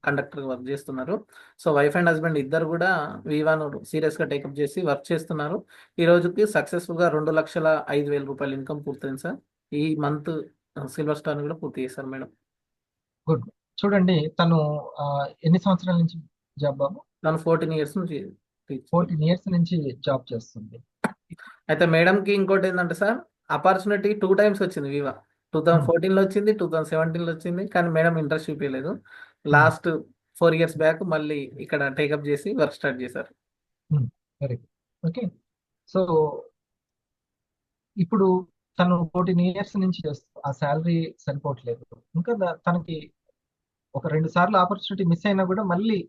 కండక్టర్ వర్క్ చేస్తున్నారు. సో వైఫ్ అండ్ హస్బెండ్ ఇద్దరు కూడా వీవాను సీరియస్గా టేకప్ చేసి వర్క్ చేస్తున్నారు. ఈ రోజుకి సక్సెస్ఫుల్గా 2,05,000 ఇన్కమ్ పూర్తయింది సార్. ఈ మంత్ సిల్వర్ స్టార్ కూడా పూర్తి చేశారు మేడం. గుడ్. చూడండి, తను ఆ, ఎన్ని సంవత్సరాల నుంచి జాబ్ బాబు? తను 14 ఇయర్స్ నుంచి teach 14 ఇయర్స్ నుంచి జాబ్ చేస్తుంది. అయితే మేడంకి ఇంకోటి ఏంటంటే సార్, ఆపర్చునిటీ 2 టైమ్స్ వచ్చింది వివా. 2014లో వచ్చింది, 2017లో వచ్చింది, కానీ మేడం ఇంట్రెస్ట్ చూపించలేదు. లాస్ట్ 4 ఇయర్స్ బ్యాక్ మళ్ళీ ఇక్కడ టేకప్ చేసి వర్క్ స్టార్ట్ చేశారు. Very good. ఓకే. సో ఇప్పుడు తను 14 ఇయర్స్ నుంచి చేస్తూ ఆ శాలరీ సరిపోవట్లేదు. ఇంకా తనకి ఒక 2 సార్లు ఆపర్చునిటీ మిస్ అయినా కూడా మళ్ళీ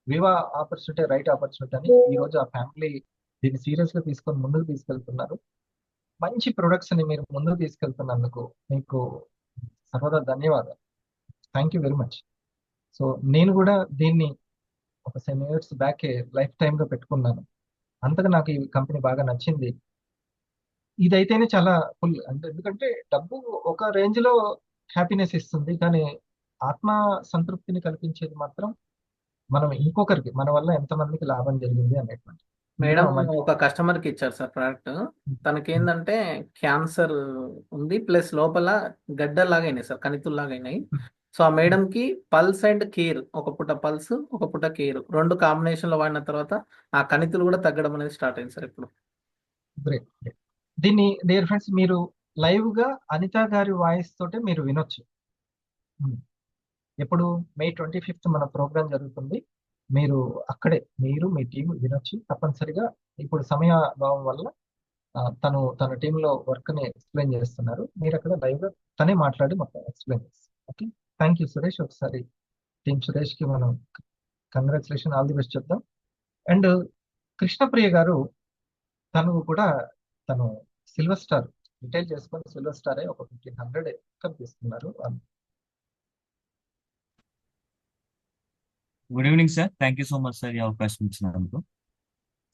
వివా ఆపర్చునిటీ రైట్ ఆపర్చునిటీ అని ఈ రోజు ఆ ఫ్యామిలీ దీన్ని సీరియస్ గా తీసుకొని ముందుకు తీసుకెళ్తున్నారు. మంచి ప్రొడక్ట్స్ ని మీరు ముందుకు తీసుకెళ్తున్నందుకు మీకు సర్వదా ధన్యవాదాలు. Thank you very much. So నేను కూడా దీన్ని ఒక 7 ఇయర్స్ బ్యాక్ లైఫ్ టైమ్ గా పెట్టుకున్నాను. అంతగా నాకు ఈ కంపెనీ బాగా నచ్చింది. ఇదైతేనే చాలా ఫుల్ అంటే, ఎందుకంటే డబ్బు ఒక రేంజ్ లో హ్యాపీనెస్ ఇస్తుంది, కానీ ఆత్మ సంతృప్తిని కల్పించేది మాత్రం మనం ఇంకొకరికి మన వల్ల ఎంతమందికి లాభం జరిగింది అనేటువంటి మేడం మంచి ఒక కస్టమర్కి ఇచ్చారు సార్ ప్రోడక్ట్. తనకేందంటే క్యాన్సర్ ఉంది, ప్లస్ లోపల గడ్డల్లాగా అయినాయి సార్, కణితుల్లాగా అయినాయి. సో ఆ మేడంకి పల్స్ అండ్ కేర్, ఒక పూట పల్స్ ఒక పూట కేర్, 2 కాంబినేషన్లో వాడిన తర్వాత ఆ కణితులు కూడా తగ్గడం అనేది స్టార్ట్ అయింది సార్ ఇప్పుడు. బ్రేక్. దీన్ని డియర్ ఫ్రెండ్స్ మీరు లైవ్ గా అనిత గారి వాయిస్ తోటే మీరు వినొచ్చు. ఉమ్. ఎప్పుడు మే 25th మన ప్రోగ్రామ్ జరుగుతుంది. మీరు అక్కడే మీరు మీ టీం వినొచ్చు తప్పనిసరిగా. ఇప్పుడు సమయ భావం వల్ల తను తన టీంలో వర్క్ ని ఎక్స్ప్లెయిన్ చేస్తున్నారు. మీరు అక్కడ లైవ్ గా తనే మాట్లాడి మొత్తం ఎక్స్ప్లెయిన్ చేస్తారు. ఓకే. Thank you Suresh. ఒకసారి టీం సురేష్ కి మనం కంగ్రాచులేషన్, ఆల్ ది బెస్ట్ చెప్దాం. అండ్ కృష్ణప్రియ గారు, తను కూడా తను సిల్వర్ స్టార్ రిటైల్ చేసుకొని సిల్వర్ స్టార్ ఒక 1,500 ఇన్కమ్ తీసుకున్నారు. Good evening sir. Thank you so much sir ఈ అవకాశం ఇచ్చినందుకు.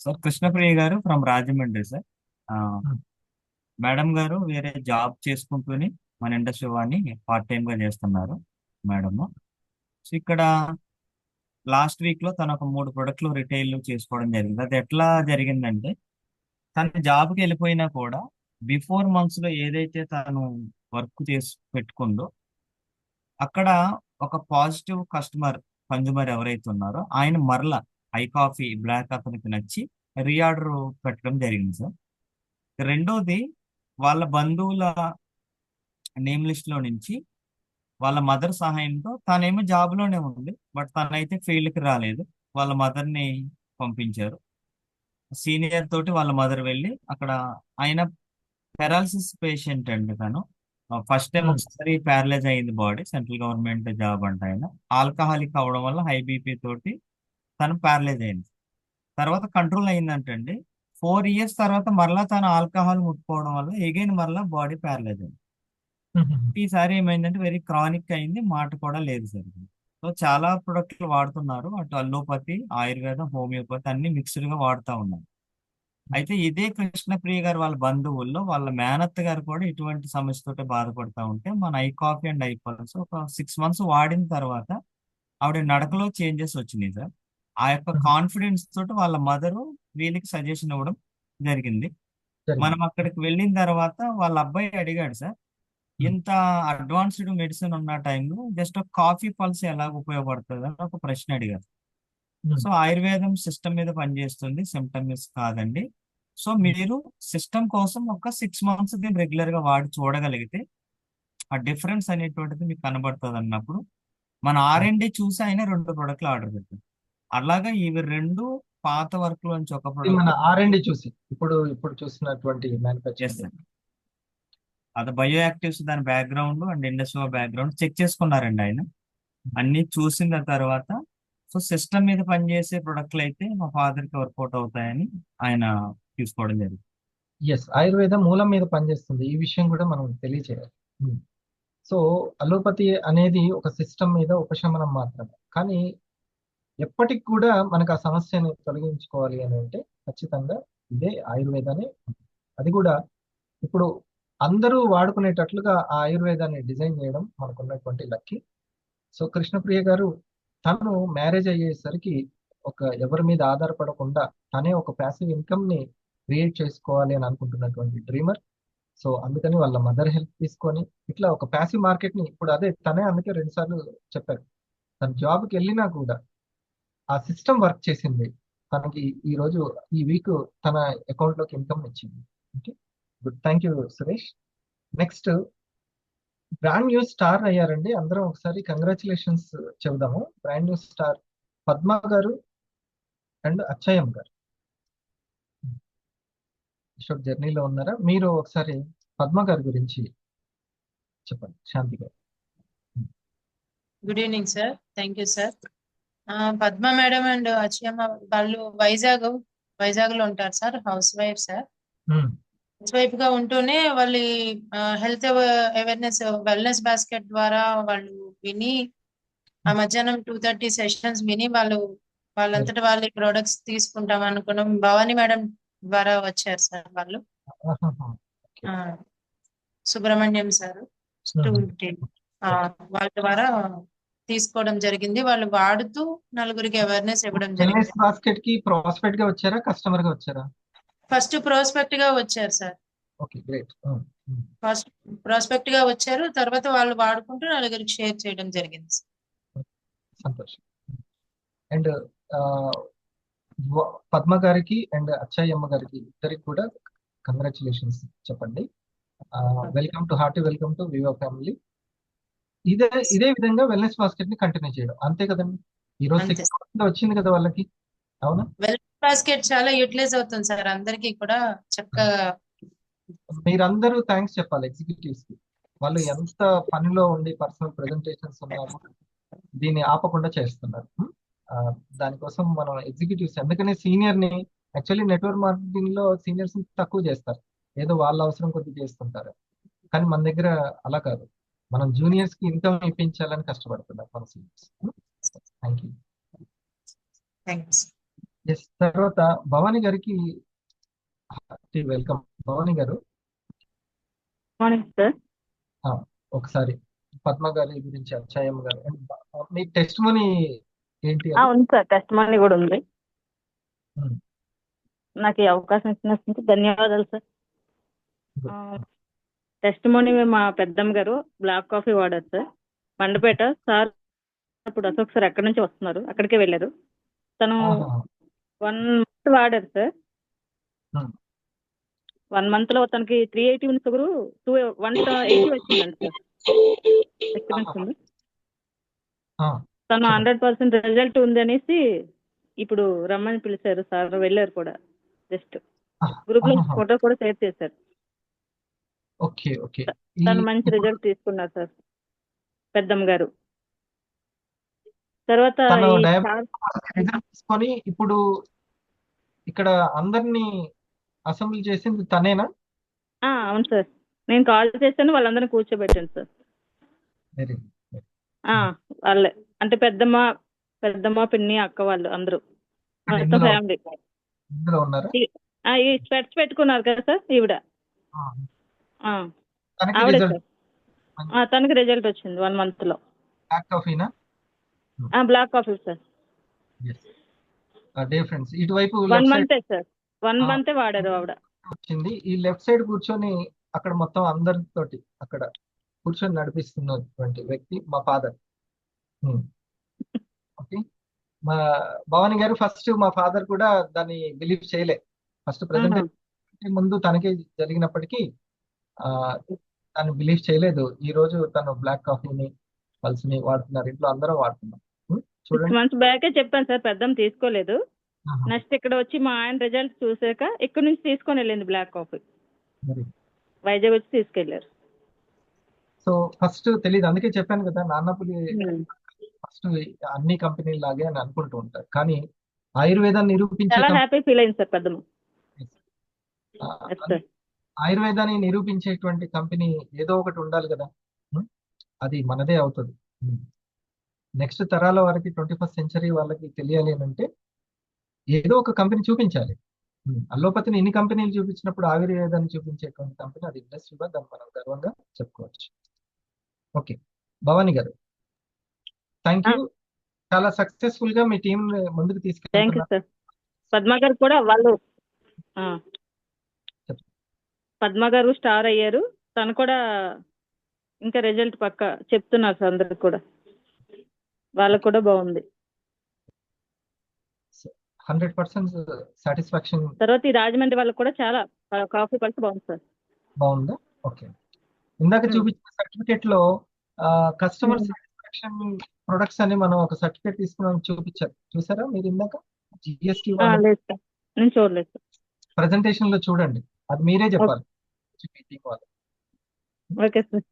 సార్ కృష్ణప్రియ గారు ఫ్రమ్ రాజమండ్రి సార్. మేడం గారు వేరే జాబ్ చేసుకుంటూనే మన ఇండస్ట్రీ వాడిని పార్ట్ టైం గా చేస్తున్నారు మేడమ్. సో ఇక్కడ లాస్ట్ వీక్ లో తను ఒక 3 ప్రొడక్ట్లు రిటైల్ చేసుకోవడం జరిగింది. అది ఎట్లా జరిగిందంటే, తన జాబ్కి వెళ్ళిపోయినా కూడా బిఫోర్ మంత్స్ లో ఏదైతే తను వర్క్ చేసి పెట్టుకుందో అక్కడ ఒక పాజిటివ్ కన్జ్యూమర్ ఎవరైతే ఉన్నారో ఆయన మరలా ఐ కాఫీ బ్లాక్ అతనికి నచ్చి రీఆర్డర్ పెట్టడం జరిగింది సార్. రెండోది, వాళ్ళ బంధువుల నేమ్ లిస్ట్ లో నుంచి వాళ్ళ మదర్ సహాయంతో తనేమో జాబ్ లోనే ఉంది, బట్ తనైతే ఫీల్డ్ కి రాలేదు. వాళ్ళ మదర్ ని పంపించారు. సీనియర్ తోటి వాళ్ళ మదర్ వెళ్ళి అక్కడ, ఆయన పెరాలసిస్ పేషెంట్ అండి తను. ఫస్ట్ టైం ఒకసారి ప్యారలైజ్ అయింది బాడీ, సెంట్రల్ గవర్నమెంట్ జాబ్ అంట. ఆయన ఆల్కహాలిక్ అవడం వల్ల హై బీపీ తోటి తను ప్యారలైజ్ అయింది. తర్వాత కంట్రోల్ అయిందంటండి. 4 ఇయర్స్ తర్వాత మరలా తను ఆల్కహాల్ ముట్టుకోవడం వల్ల ఎగైన్ మరలా బాడీ ప్యారలైజ్ అయింది. ఈసారి ఏమైందంటే వెరీ క్రానిక్ అయింది, మాట కూడా లేదు సార్. సో చాలా ప్రొడక్ట్లు వాడుతున్నారు, అటు అల్లోపతి, ఆయుర్వేదం, హోమియోపతి అన్ని మిక్స్డ్ గా వాడుతూ ఉన్నారు. అయితే ఇదే కృష్ణప్రియ గారు వాళ్ళ బంధువుల్లో వాళ్ళ మేనత్త గారు కూడా ఇటువంటి సమస్యతోటి బాధపడుతూ ఉంటే మన I coffee and I pulse ఒక 6 months వాడిన తర్వాత ఆవిడ నడకలో చేంజెస్ వచ్చినాయి సార్. ఆ యొక్క కాన్ఫిడెన్స్ తోటి వాళ్ళ మదరు వీళ్ళకి సజెషన్ ఇవ్వడం జరిగింది. మనం అక్కడికి వెళ్ళిన తర్వాత వాళ్ళ అబ్బాయి అడిగాడు సార్, ఇంత అడ్వాన్స్డ్ మెడిసిన్ ఉన్న టైంలో జస్ట్ ఒక కాఫీ పల్స్ ఎలా ఉపయోగపడుతుంది అని ఒక ప్రశ్న అడిగారు. సో ఆయుర్వేదం సిస్టమ్ మీద పనిచేస్తుంది, సిమ్టమ్స్ కాదండి. సో మీరు సిస్టమ్ కోసం ఒక 6 months దీన్ని రెగ్యులర్ గా వాడి చూడగలిగితే ఆ డిఫరెన్స్ అనేటువంటిది మీకు కనబడుతుంది అన్నప్పుడు మన R&D చూసి ఆయన 2 ప్రొడక్ట్లు ఆర్డర్ పెట్టారు. అలాగా ఇవి 2 పాత వర్క్ లోంచి ఒక మన ప్రొడక్ట్. R&D చూసి ఇప్పుడు ఇప్పుడు చూసినటువంటి మ్యానుఫ్యాక్చరింగ్ అది బయో యాక్టివ్స్ దాని background and industrial background check చేసుకున్నారండి ఆయన. అన్ని చూసిన తర్వాత సో సిస్టమ్ మీద పనిచేసే ప్రొడక్ట్లు అయితే మా ఫాదర్ కి వర్కౌట్ అవుతాయని ఆయన తీసుకోవడం జరిగింది. ఎస్, ఆయుర్వేదం మూలం మీద పనిచేస్తుంది. ఈ విషయం కూడా మనం తెలియచేయాలి. సో అలోపతి అనేది ఒక సిస్టమ్ మీద ఉపశమనం మాత్రమే, కానీ ఎప్పటికి కూడా మనకు ఆ సమస్యని తొలగించుకోవాలి అని అంటే ఖచ్చితంగా ఇదే ఆయుర్వేదాన్ని. అది కూడా ఇప్పుడు అందరూ వాడుకునేటట్లుగా ఆ ఆయుర్వేదాన్ని డిజైన్ చేయడం మనకున్నటువంటి లక్కీ. సో కృష్ణప్రియ గారు తను మ్యారేజ్ అయ్యేసరికి ఎవరి మీద ఆధారపడకుండా తనే ఒక ప్యాసివ్ ఇన్కమ్ ని క్రియేట్ చేసుకోవాలి అని అనుకుంటున్నటువంటి డ్రీమర్. సో అందుకని వాళ్ళ మదర్ హెల్ప్ తీసుకొని ఇట్లా ఒక ప్యాసివ్ మార్కెట్ ని ఇప్పుడు తనే అందుకే 2 సార్లు చెప్పారు. తన జాబ్కి వెళ్ళినా కూడా ఆ సిస్టమ్ వర్క్ చేసింది. తనకి ఈ వీక్ తన అకౌంట్ లోకి ఇన్కమ్ ఇచ్చింది. Okay, good. Thank you Suresh. Next brand new star అయ్యారండి. అందరం ఒకసారి కంగ్రాచులేషన్స్ చెబుదాము. బ్రాండ్ న్యూ స్టార్ పద్మ గారు అండ్ అచ్చయ్యం గారు. అశోక్ జర్నీలో ఉన్నారా? మీరు ఒకసారి పద్మ గారి గురించి చెప్పండి, శాంతి గారు. Good evening sir. Thank you sir. Padma madam and Achchamma వాళ్ళు వైజాగ్ లో ఉంటారు sir. Housewife sir. Hmm. Housewife గా ఉంటూనే వాళ్ళ హెల్త్ అవేర్నెస్ వెల్నెస్ బాస్కెట్ ద్వారా వాళ్ళు విని ఆ మధ్యాహ్నం 2:30 సెషన్స్ విని వాళ్ళంతట వాళ్ళు ప్రొడక్ట్స్ తీసుకుంటాం అనుకున్నాం. భవానీ మేడం ద్వారా వచ్చారు సార్ వాళ్ళు. ఆహాహా. ఆ, సుబ్రహ్మణ్యం సార్ మ్మ్. వాళ్ళ ద్వారా తీసుకోవడం జరిగింది. వాళ్ళు వాడుతూ నలుగురికి అవేర్నెస్ ఇవ్వడం వెల్నెస్ జరిగింది. బాస్కెట్ కి ప్రాస్పెక్ట్ గా వచ్చారా, కస్టమర్ గా వచ్చారా? ఫస్ట్ ప్రోస్పెక్ట్ గా వచ్చారు sir. Okay, great. First prospect గా వచ్చారు, తర్వాత వాళ్ళు వాడుకుంటూ నలుగురికి షేర్ చేయడం జరిగింది సార్. సంతోషం. అండ్ పద్మ గారికి అండ్ అచ్చయ్యమ్మ గారికి ఇద్దరికి కూడా కంగ్రాచులేషన్స్ చెప్పండి. Welcome to welcome to Vivo family. ఇదే విధంగా వెల్నెస్ బాస్కెట్ ని కంటిన్యూ చేయడం, అంతే కదండి. ఈ రోజు అంతే 6 months వచ్చింది కదా వాళ్ళకి, అవునా? వెల్నెస్ బాస్కెట్ చాలా యూటిలైజ్ అవుతుంది సార్. అందరికీ కూడా చక్కగా మీరందరూ థ్యాంక్స్ చెప్పాలి ఎగ్జిక్యూటివ్స్ కి. వాళ్ళు ఎంత పనిలో ఉండి పర్సనల్ ప్రెజెంటేషన్స్ ఉన్నారో దీన్ని ఆపకుండా చేస్తున్నారు. దానికోసం మనం ఎగ్జిక్యూటివ్స్, ఎందుకని సీనియర్ ని యాక్చువల్లీ నెట్వర్క్ మార్కెటింగ్ లో సీనియర్స్ తక్కువ చేస్తారు, ఏదో వాళ్ళ అవసరం కొద్ది చేస్తుంటారు. కానీ మన దగ్గర అలా కాదు, మనం జూనియర్స్ కి ఇన్కమ్ ఇప్పించాలని కష్టపడుతున్నారు మన seniors. Thank you. Thanks. Yes, తర్వాత భవానీ గారికి వెల్కమ్. భవానీ గారు, మార్నింగ్ సార్. ఒకసారి పద్మ గారి గురించి, అచ్చయ్యమ్మ గారు మీ టెస్ట్ మనీ ఏంటి? ఉంది సార్, టెస్ట్ మనీ కూడా ఉంది. Hmm. నాకు ఈ అవకాశం ఇచ్చినందుకు ధన్యవాదాలు సార్. టెస్ట్ మనీ మా పెద్దమ్మ గారు బ్లాక్ కాఫీ వాడారు సార్, మండపేట సార్. ఇప్పుడు అశోక్ సార్ ఎక్కడి నుంచి వస్తున్నారు, అక్కడికే వెళ్ళారు. తను 1 month వాడారు సార్. 1 month లో తనకి 380 ఉంది షుగరు, 180 వచ్చిందండి సార్. ఎక్స్పీరియన్స్ ఉంది. తను 100% రిజల్ట్ ఉంది అనేసి ఇప్పుడు రమ్మని పిలిచారు సార్. వెళ్ళారు కూడా, జస్ట్ గ్రూప్ లో ఫోటో కూడా షేర్ చేశారు. Okay, okay. తను మంచి రిజల్ట్ తీసుకున్నారు సార్ పెద్దమ్మ గారు. తర్వాత తను ఈ రిజల్ట్ తీసుకొని ఇప్పుడు ఇక్కడ అందరినీ అసెంబ్లీ చేసింది తనేనా? అవును సార్, నేను కాల్ చేశాను, వాళ్ళందరినీ కూర్చోబెట్టాను సార్. వెరీ వాళ్ళే అంటే పెద్దమ్మ పిన్ని అక్క వాళ్ళు అందరూ మొత్తం ఫ్యామిలీ. ఇందులో ఉన్నారా? ఈ స్పెట్స్ పెట్టుకున్నారు కదా సార్ ఈవిడ. తనకి ఆవిడే రిజల్ట్ సార్. తనకి రిజల్ట్ వచ్చింది 1 month లో. బ్లాక్ కాఫీనా? Black coffee sir. డిఫరెన్స్ ఇటువైపు 1 month సార్, 1 month వాడారు ఆవిడ. వచ్చింది. ఈ లెఫ్ట్ సైడ్ కూర్చొని అక్కడ మొత్తం అందరితోటి అక్కడ కూర్చొని నడిపిస్తున్నటువంటి వ్యక్తి మా ఫాదర్. ఓకే, మా భవానీ గారు ఫస్ట్ మా ఫాదర్ కూడా దాన్ని బిలీవ్ చేయలే. ఫస్ట్ ప్రెజెంటేషన్ ముందు తనకే జరిగినప్పటికీ తను బిలీవ్ చేయలేదు. ఈ రోజు తను బ్లాక్ కాఫీని పల్స్ని వాడుతున్నారు, ఇంట్లో అందరం వాడుతున్నాం. 6 months బ్యాకే చెప్పాను సార్, పెద్దమ్మ తీసుకోలేదు. నెక్స్ట్ ఇక్కడ వచ్చి మా ఆయన రిజల్ట్ చూసాక ఇక్కడ నుంచి తీసుకొని వెళ్ళింది బ్లాక్ కాఫీ. వైజాగ్ వచ్చి తీసుకెళ్లారు. సో ఫస్ట్ తెలియదు, అందుకే చెప్పాను కదా, నాన్నపులి ఫస్ట్ అన్ని కంపెనీలు లాగే అని అనుకుంటూ ఉంటారు. కానీ ఆయుర్వేదాన్ని నిరూపించే చాలా హ్యాపీ ఫీల్ అయింది సార్ పెద్దమ్మ. ఆయుర్వేదాన్ని నిరూపించేటువంటి కంపెనీ ఏదో ఒకటి ఉండాలి కదా, అది మనదే అవుతుంది. నెక్స్ట్ తరాల వారికి 21st century వాళ్ళకి తెలియాలి అని అంటే ఏదో ఒక కంపెనీ చూపించాలి. అల్లోపతిని ఇన్ని కంపెనీలు చూపించినప్పుడు ఆయుర్వేదాన్ని చూపించేటువంటి కంపెనీ అది ఇండస్ట్రీగా, దాన్ని మనం గర్వంగా చెప్పుకోవచ్చు. ఓకే, భవానీ గారు థ్యాంక్ యూ. చాలా సక్సెస్ఫుల్ గా మీ టీం ముందుకు థ్యాంక్ యూ తీసుకెళ్తున్నారు. సార్. పద్మ గారు కూడా వాళ్ళు ఆ, పద్మ గారు స్టార్ అయ్యారు. తను కూడా ఇంకా రిజల్ట్ పక్క చెప్తున్నారు సార్ అందరికి కూడా. వాళ్ళకు కూడా బాగుంది. 100% సాటిస్ఫాక్షన్ తర్వాత ఈ రాజమండ్రి వాళ్ళకి కూడా చాలా కాఫీ కలిసి బాగుంది సార్. బాగుందా? ఓకే. ఇందాక ఉమ్, చూపించిన సర్టిఫికేట్ లో కస్టమర్ ఉమ్. సాటిస్ఫాక్షన్ ప్రొడక్ట్స్ అని మనం ఒక సర్టిఫికేట్ తీసుకున్నాం, చూపించారు. చూసారా మీరు ఇందాక? జిఎస్టి ఆ, వాళ్ళ లేదు సార్, నేను చూడలేదు సార్. ప్రెజెంటేషన్ లో చూడండి, అది మీరే ఓకే చెప్పాలి మీటింగ్ వాళ్ళు. Okay sir.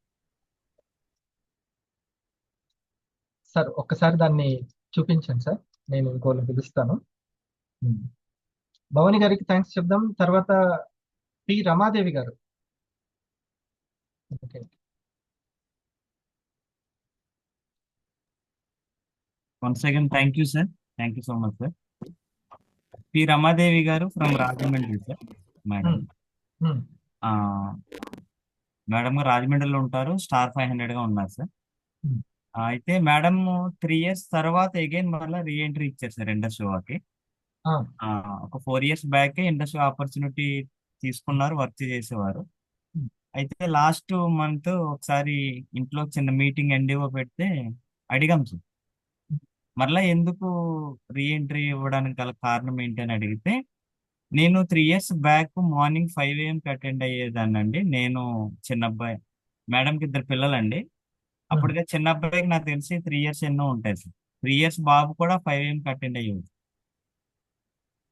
సార్ ఒక్కసారి దాన్ని చూపించండి సార్, నేను ఇంకోళ్ళని పిలుస్తాను. ఉమ్. భవాని గారికి థ్యాంక్స్ చెప్దాం. తర్వాత పి రమాదేవి గారు. Okay. Once again thank you sir. Thank you so much sir. P Ramadevi గారు from Rajahmundry sir. Madam um, um, madam గారు రాజమండ్రిలో ఉంటారు. స్టార్ 500 గా ఉన్నారు సార్. ఉమ్. అయితే మేడం 3 years తర్వాత అగైన్ మళ్ళీ రీఎంట్రీ ఇచ్చారు సార్ ఇండస్ట్రీకి. ఆ, ఒక 4 years బ్యాక్ ఇండస్ట్రీ ఆపర్చునిటీ తీసుకున్నారు, వర్క్ చేసేవారు. ఉమ్, అయితే లాస్ట్ మంత్ ఒకసారి ఇంట్లో చిన్న మీటింగ్ ఎన్డీఓ పెడితే అడిగాం సార్, మరలా ఎందుకు రీఎంట్రీ ఇవ్వడానికి గల కారణం ఏంటి అని అడిగితే, నేను 3 years back morning 5 AM attend అయ్యేదాన్నండి. నేను చిన్న అబ్బాయి, మేడంకి 2 పిల్లలండి. ఉమ్. అప్పటికే చిన్న అబ్బాయికి నాకు తెలిసి 3 years ఎన్నో ఉంటాయి సార్. 3 years బాబు కూడా 5 AM అటెండ్ అయ్యేది.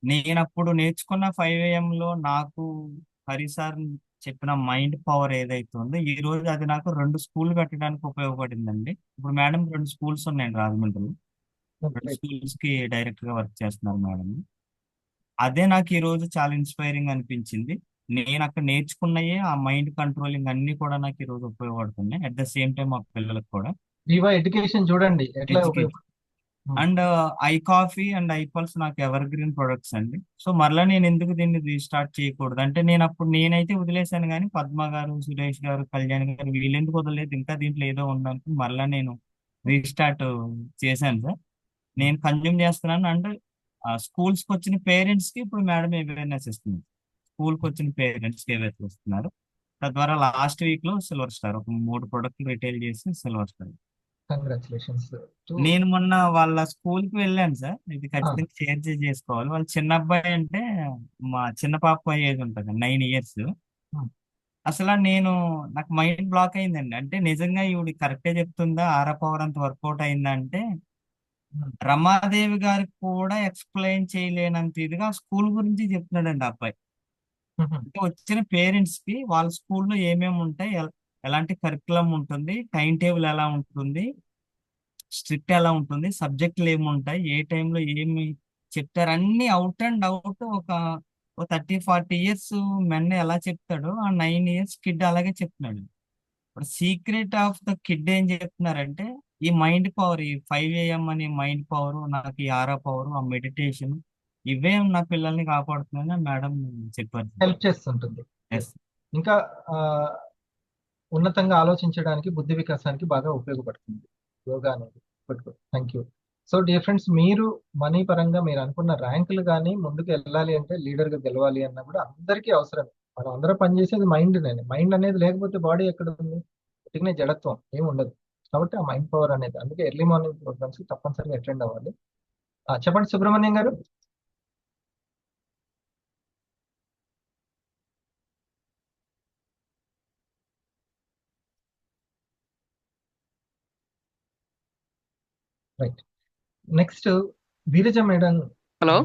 నేను అప్పుడు నేర్చుకున్న 5 AM లో నాకు హరి సార్ చెప్పిన మైండ్ పవర్ ఏదైతే ఉందో ఈ రోజు అది నాకు 2 స్కూల్ పెట్టడానికి ఉపయోగపడిందండి. ఇప్పుడు మేడం 2 స్కూల్స్ ఉన్నాయండి రాజమండ్రిలో. 2 Right. స్కూల్స్ కి డైరెక్ట్ గా వర్క్ చేస్తున్నారు మేడం. అదే నాకు ఈ రోజు చాలా ఇన్స్పైరింగ్ అనిపించింది. నేను అక్కడ నేర్చుకున్నయే ఆ మైండ్ కంట్రోలింగ్ అన్ని కూడా నాకు ఈ రోజు ఉపయోగపడుతున్నాయి. అట్ ద సేమ్ టైం మా పిల్లలకు కూడా వివా ఎడ్యుకేషన్ చూడండి ఎట్లా ఎడ్యుకేషన్ ఉపయోగపడుతుంది. And I coffee and I pulse నాకు ఎవర్ గ్రీన్ ప్రొడక్ట్స్ అండి. సో మరలా నేను ఎందుకు దీన్ని రీస్టార్ట్ చేయకూడదు అంటే, నేను అప్పుడు నేనైతే వదిలేశాను, కానీ పద్మ గారు, సురేష్ గారు, కళ్యాణ్ గారు వీళ్ళెందుకు వదలలేదు, ఇంకా దీంట్లో ఏదో ఉందనుకుని మరలా నేను రీస్టార్ట్ చేశాను సార్. నేను కన్జ్యూమ్ చేస్తున్నాను. అండ్ స్కూల్స్కి వచ్చిన పేరెంట్స్ కి ఇప్పుడు మేడం అవేర్నెస్ ఇస్తుంది. స్కూల్కి వచ్చిన పేరెంట్స్ కి అవేర్నెస్ ఇస్తున్నారు. తద్వారా లాస్ట్ వీక్ లో సిల్వర్ స్టార్ ఒక 3 ప్రొడక్ట్లు రిటైల్ చేసి సిల్వర్ స్టార్. కంగ్రాచులేషన్స్ టు నేను మొన్న వాళ్ళ స్కూల్ కి వెళ్ళాను సార్. ఇది ఖచ్చితంగా షేర్ చేసుకోవాలి. వాళ్ళ చిన్న అబ్బాయి అంటే మా చిన్న పాప ఏజ్ ఉంటుంది 9 years. అసలు నాకు మైండ్ బ్లాక్ అయిందండి. అంటే నిజంగా ఈవిడ కరెక్టే చెప్తుందా, ఆరా పవర్ అంత వర్కౌట్ అయిందా అంటే, రమాదేవి గారికి కూడా ఎక్స్ప్లెయిన్ చేయలేనంత ఇదిగా స్కూల్ గురించి చెప్తున్నాడండి ఆ అబ్బాయి. అంటే వచ్చిన పేరెంట్స్ కి వాళ్ళ స్కూల్లో ఏమేమి ఉంటాయి, ఎలాంటి కరికులం ఉంటుంది, టైం టేబుల్ ఎలా ఉంటుంది, స్ట్రిక్ట్ ఎలా ఉంటుంది, సబ్జెక్టులు ఏముంటాయి, ఏ టైంలో ఏమి చెప్తారు, అన్ని అవుట్ అండ్ అవుట్ ఒక 30-40 years మెన్ ఎలా చెప్తాడో ఆ 9 years కిడ్ అలాగే చెప్తున్నాడు. ఇప్పుడు సీక్రెట్ ఆఫ్ ద కిడ్ ఏం చెప్తున్నారంటే, ఈ మైండ్ పవర్, ఈ 5 AM అనే మైండ్ పవర్, నాకు ఈ ఆరా పవర్, ఆ మెడిటేషన్, ఇవే నా పిల్లల్ని కాపాడుతున్నాయని మేడం చెప్పారు. హెల్ప్ చేస్తుంటుంది. ఎస్. ఇంకా ఆ, ఉన్నతంగా ఆలోచించడానికి, బుద్ధి వికాసానికి బాగా ఉపయోగపడుతుంది యోగా అనేది. Thank you. So dear friends, మీరు మనీ పరంగా మీరు అనుకున్న ర్యాంకులు కానీ ముందుకు వెళ్ళాలి అంటే, లీడర్గా గెలవాలి అన్నా కూడా అందరికీ అవసరం. మనం అందరం పనిచేసేది మైండ్. మైండ్ అనేది లేకపోతే బాడీ ఎక్కడ ఉంది? ఉట్టిగానే జడత్వం ఏమి ఉండదు. కాబట్టి ఆ మైండ్ పవర్ అనేది, అందుకే ఎర్లీ మార్నింగ్ ప్రోగ్రామ్స్ తప్పనిసరిగా అటెండ్ అవ్వాలి. చెప్పండి సుబ్రహ్మణ్యం గారు. Right. Next Veeraja madam. Hello,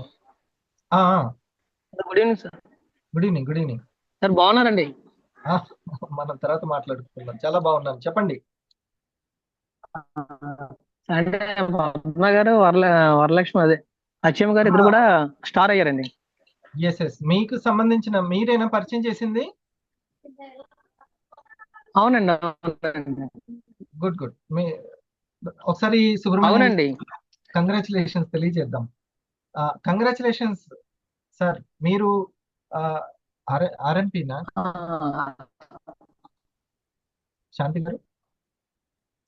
ఆ, good evening sir. Good evening. Good evening. Sir బాగున్నారండి? మనం తర్వాత మాట్లాడుకుందాం. చాలా బాగున్నాను, చెప్పండి. అంటే పద్మ గారు వరలక్ష్మి అదే అచ్చమ్మ గారు ఇద్దరు కూడా స్టార్ అయ్యారండి. ఎస్, మీకు సంబంధించిన మీరేనా పరిచయం చేసింది? అవునండి, అవునండి, గుడ్ గుడ్. ఒకసారి సుబ్రహ్మణ్యం, అవునండి. కంగ్రాచులేషన్స్ తెలియజేద్దాం. Congratulations sir. మీరు ఆర్ఎంపీనా శాంతి గారు?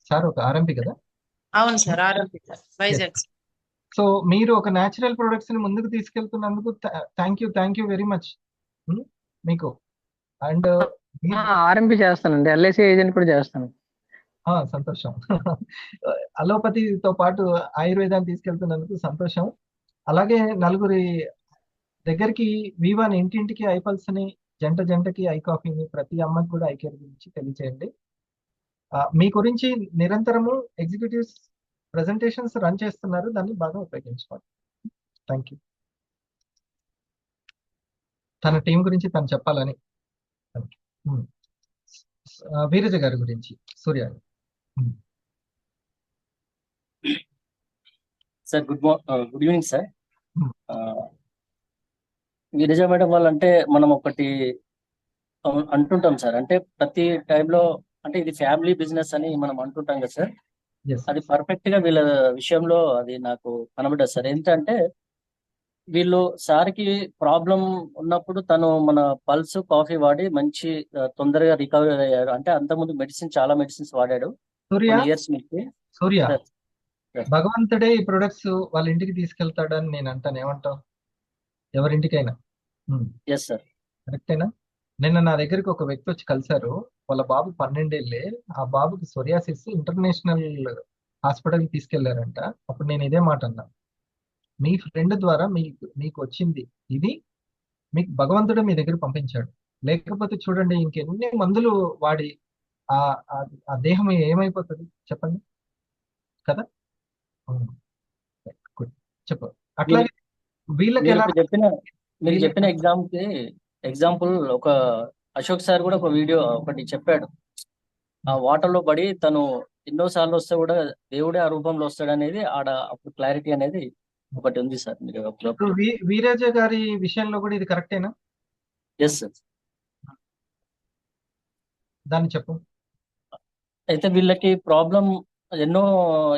సార్ ఒక ఆర్ఎంపీ కదా? అవును సార్, RMP sir, Vizag sir. So మీరు ఒక న్యాచురల్ ప్రొడక్ట్స్ ని ముందుకు తీసుకెళ్తున్నందుకు థ్యాంక్ యూ వెరీ మచ్ మీకు. అండ్ ఆర్ఎంపీ చేస్తానండి, ఎల్ఐసి ఏజెంట్ కూడా చేస్తాను. సంతోషం. అలోపతితో పాటు ఆయుర్వేదాన్ని తీసుకెళ్తున్నందుకు సంతోషం. అలాగే నలుగురి దగ్గరికి వివాన్ ఇంటింటికి ఐపల్స్ని, జంటకి ఐ కాఫీని, ప్రతి అమ్మకి కూడా ఐ కేర్ గురించి తెలియచేయండి. మీ గురించి నిరంతరము ఎగ్జిక్యూటివ్స్ ప్రెజెంటేషన్స్ రన్ చేస్తున్నారు, దాన్ని బాగా ఉపయోగించుకోండి. Thank you. తన టీం గురించి తను చెప్పాలని. వీరజ గారి గురించి Surya. Sir good evening sir. Girija madam వాళ్ళంటే మనం ఒకటి అంటుంటాం సార్, అంటే ప్రతి టైంలో అంటే ఇది ఫ్యామిలీ బిజినెస్ అని మనం అంటుంటాం కదా సార్. అది పర్ఫెక్ట్ గా వీళ్ళ విషయంలో అది నాకు కనబడదు సార్. ఏంటంటే వీళ్ళు సార్కి ప్రాబ్లం ఉన్నప్పుడు తను మన పల్స్ కాఫీ వాడి మంచి తొందరగా రికవరీ అయ్యాడు. అంటే అంతకుముందు చాలా మెడిసిన్స్ వాడాడు ఇయర్స్ నుంచి. సూర్య, భగవంతుడే ఈ ప్రొడక్ట్స్ వాళ్ళ ఇంటికి తీసుకెళ్తాడని నేను అంటాను, ఏమంటావు? ఎవరింటికైనా. ఎస్ సార్, కరెక్టేనా? నిన్న నా దగ్గరికి ఒక వ్యక్తి వచ్చి కలిశారు. వాళ్ళ బాబు 12 ఏళ్ళే. ఆ బాబుకి సోరియాసిస్, ఇంటర్నేషనల్ హాస్పిటల్కి తీసుకెళ్లారంట. అప్పుడు నేను ఇదే మాట అన్నా, మీ ఫ్రెండ్ ద్వారా మీకు వచ్చింది ఇది, మీకు భగవంతుడే మీ దగ్గర పంపించాడు. లేకపోతే చూడండి ఇంకెన్ని మందులు వాడి ఆ దేహం ఏమైపోతుంది చెప్పండి కదా. చెప్పు. అట్లాగే వీళ్ళకి ఎలా మీరు చెప్పిన ఎగ్జాంపుల్ ఒక అశోక్ సార్ కూడా ఒక వీడియో ఒకటి చెప్పాడు. ఆ వాటర్ లో పడి తను ఎన్నోసార్లు వస్తే కూడా దేవుడే ఆ రూపంలో వస్తాడు అనేది అప్పుడు క్లారిటీ అనేది ఒకటి ఉంది సార్. మీరు వీరాజ గారి విషయంలో కూడా ఇది కరెక్టేనా? Yes sir. దాన్ని చెప్పు. అయితే వీళ్ళకి ప్రాబ్లం ఎన్నో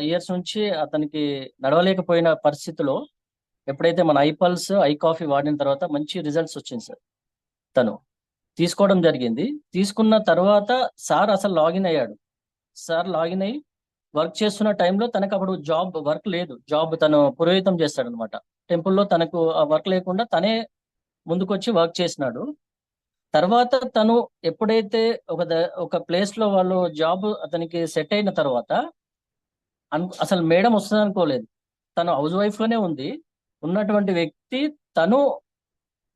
ఇయర్స్ నుంచి అతనికి నడవలేకపోయిన పరిస్థితిలో ఎప్పుడైతే మన ఐపల్స్ ఐ కాఫీ వాడిన తర్వాత మంచి రిజల్ట్స్ వచ్చింది సార్. తను తీసుకోవడం జరిగింది. తీసుకున్న తర్వాత సార్ అసలు లాగిన్ అయ్యాడు. సార్ లాగిన్ అయ్యి వర్క్ చేస్తున్న టైంలో తనకు అప్పుడు వర్క్ లేదు. తను పురోహితం చేస్తాడు అనమాట టెంపుల్లో. తనకు ఆ వర్క్ లేకుండా తనే ముందుకొచ్చి వర్క్ చేసినాడు. తర్వాత తను ఎప్పుడైతే ఒక ప్లేస్ లో వాళ్ళు జాబ్ అతనికి సెట్ అయిన తర్వాత అసలు మేడం వస్తుంది అనుకోలేదు. తను హౌస్ వైఫ్ లోనే ఉన్నటువంటి వ్యక్తి తను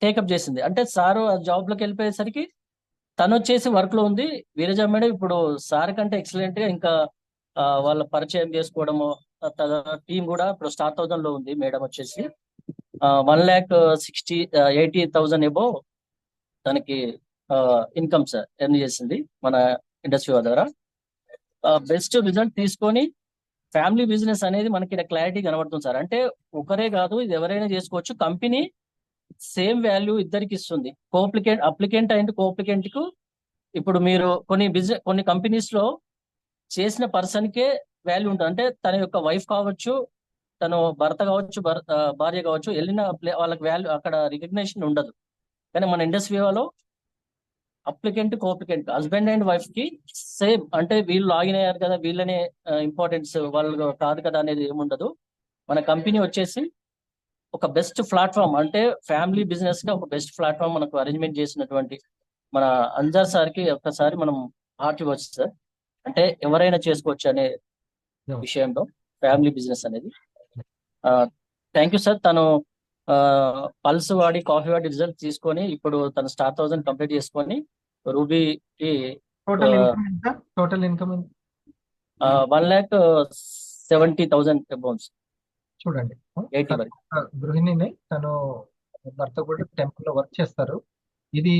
టేకప్ చేసింది. అంటే సారు ఆ జాబ్ లోకి వెళ్ళిపోయేసరికి తను వచ్చేసి వర్క్ లో ఉంది. వీరజ మేడం ఇప్పుడు సార్ కంటే ఎక్సలెంట్ గా ఇంకా వాళ్ళ పరిచయం చేసుకోవడము, టీం కూడా ఇప్పుడు Star1000 లో ఉంది. మేడం వచ్చేసి 1,80,000 ఎబో తనకి ఇన్కమ్ సార్ ఎర్న్ చేసింది మన ఇండస్ట్రీ వాళ్ళ ద్వారా. బెస్ట్ రిజల్ట్ తీసుకొని ఫ్యామిలీ బిజినెస్ అనేది మనకి క్లారిటీ కనబడుతుంది సార్. అంటే ఒకరే కాదు, ఇది ఎవరైనా చేసుకోవచ్చు. కంపెనీ సేమ్ వాల్యూ ఇద్దరికి ఇస్తుంది. అప్లికెంట్ అండ్ కోఅప్లికెంట్ కు. ఇప్పుడు మీరు కొన్ని కంపెనీస్ లో చేసిన పర్సన్ కే వాల్యూ ఉంటుంది. అంటే తన యొక్క వైఫ్ కావచ్చు, తను భర్త కావచ్చు, భార్య కావచ్చు, వెళ్ళిన వాళ్ళకి వాల్యూ అక్కడ రికగ్నేషన్ ఉండదు. కానీ మన ఇండస్ట్రీ వాళ్ళు applicant co-applicant husband and wife కి సేమ్. అంటే వీళ్ళు లాగిన్ అయ్యారు కదా, వీళ్ళనే ఇంపార్టెన్స్, వాళ్ళు కాదు కదా అనేది ఏముండదు. మన కంపెనీ వచ్చేసి ఒక బెస్ట్ ప్లాట్ఫామ్, అంటే ఫ్యామిలీ బిజినెస్ గా ఒక బెస్ట్ ప్లాట్ఫామ్ మనకు అరేంజ్మెంట్ చేసినటువంటి మన అంజార్ సార్ కి ఒక్కసారి మనం హార్ట్ ఇవ్వచ్చు సార్. అంటే ఎవరైనా చేసుకోవచ్చు అనే విషయంలో ఫ్యామిలీ బిజినెస్ అనేది. Thank you sir. తను పల్స్ వాడి కాఫీ వాడి రిజల్ట్ తీసుకొని ఇప్పుడు తను Star1000 కంప్లీట్ చేసుకొని రూబీకి టోటల్ ఇన్కమ్ 1,70,000 అబౌన్స్. చూడండి, గృహిణిని, తను భర్త కూడా టెంపుల్ లో వర్క్ చేస్తారు. ఇది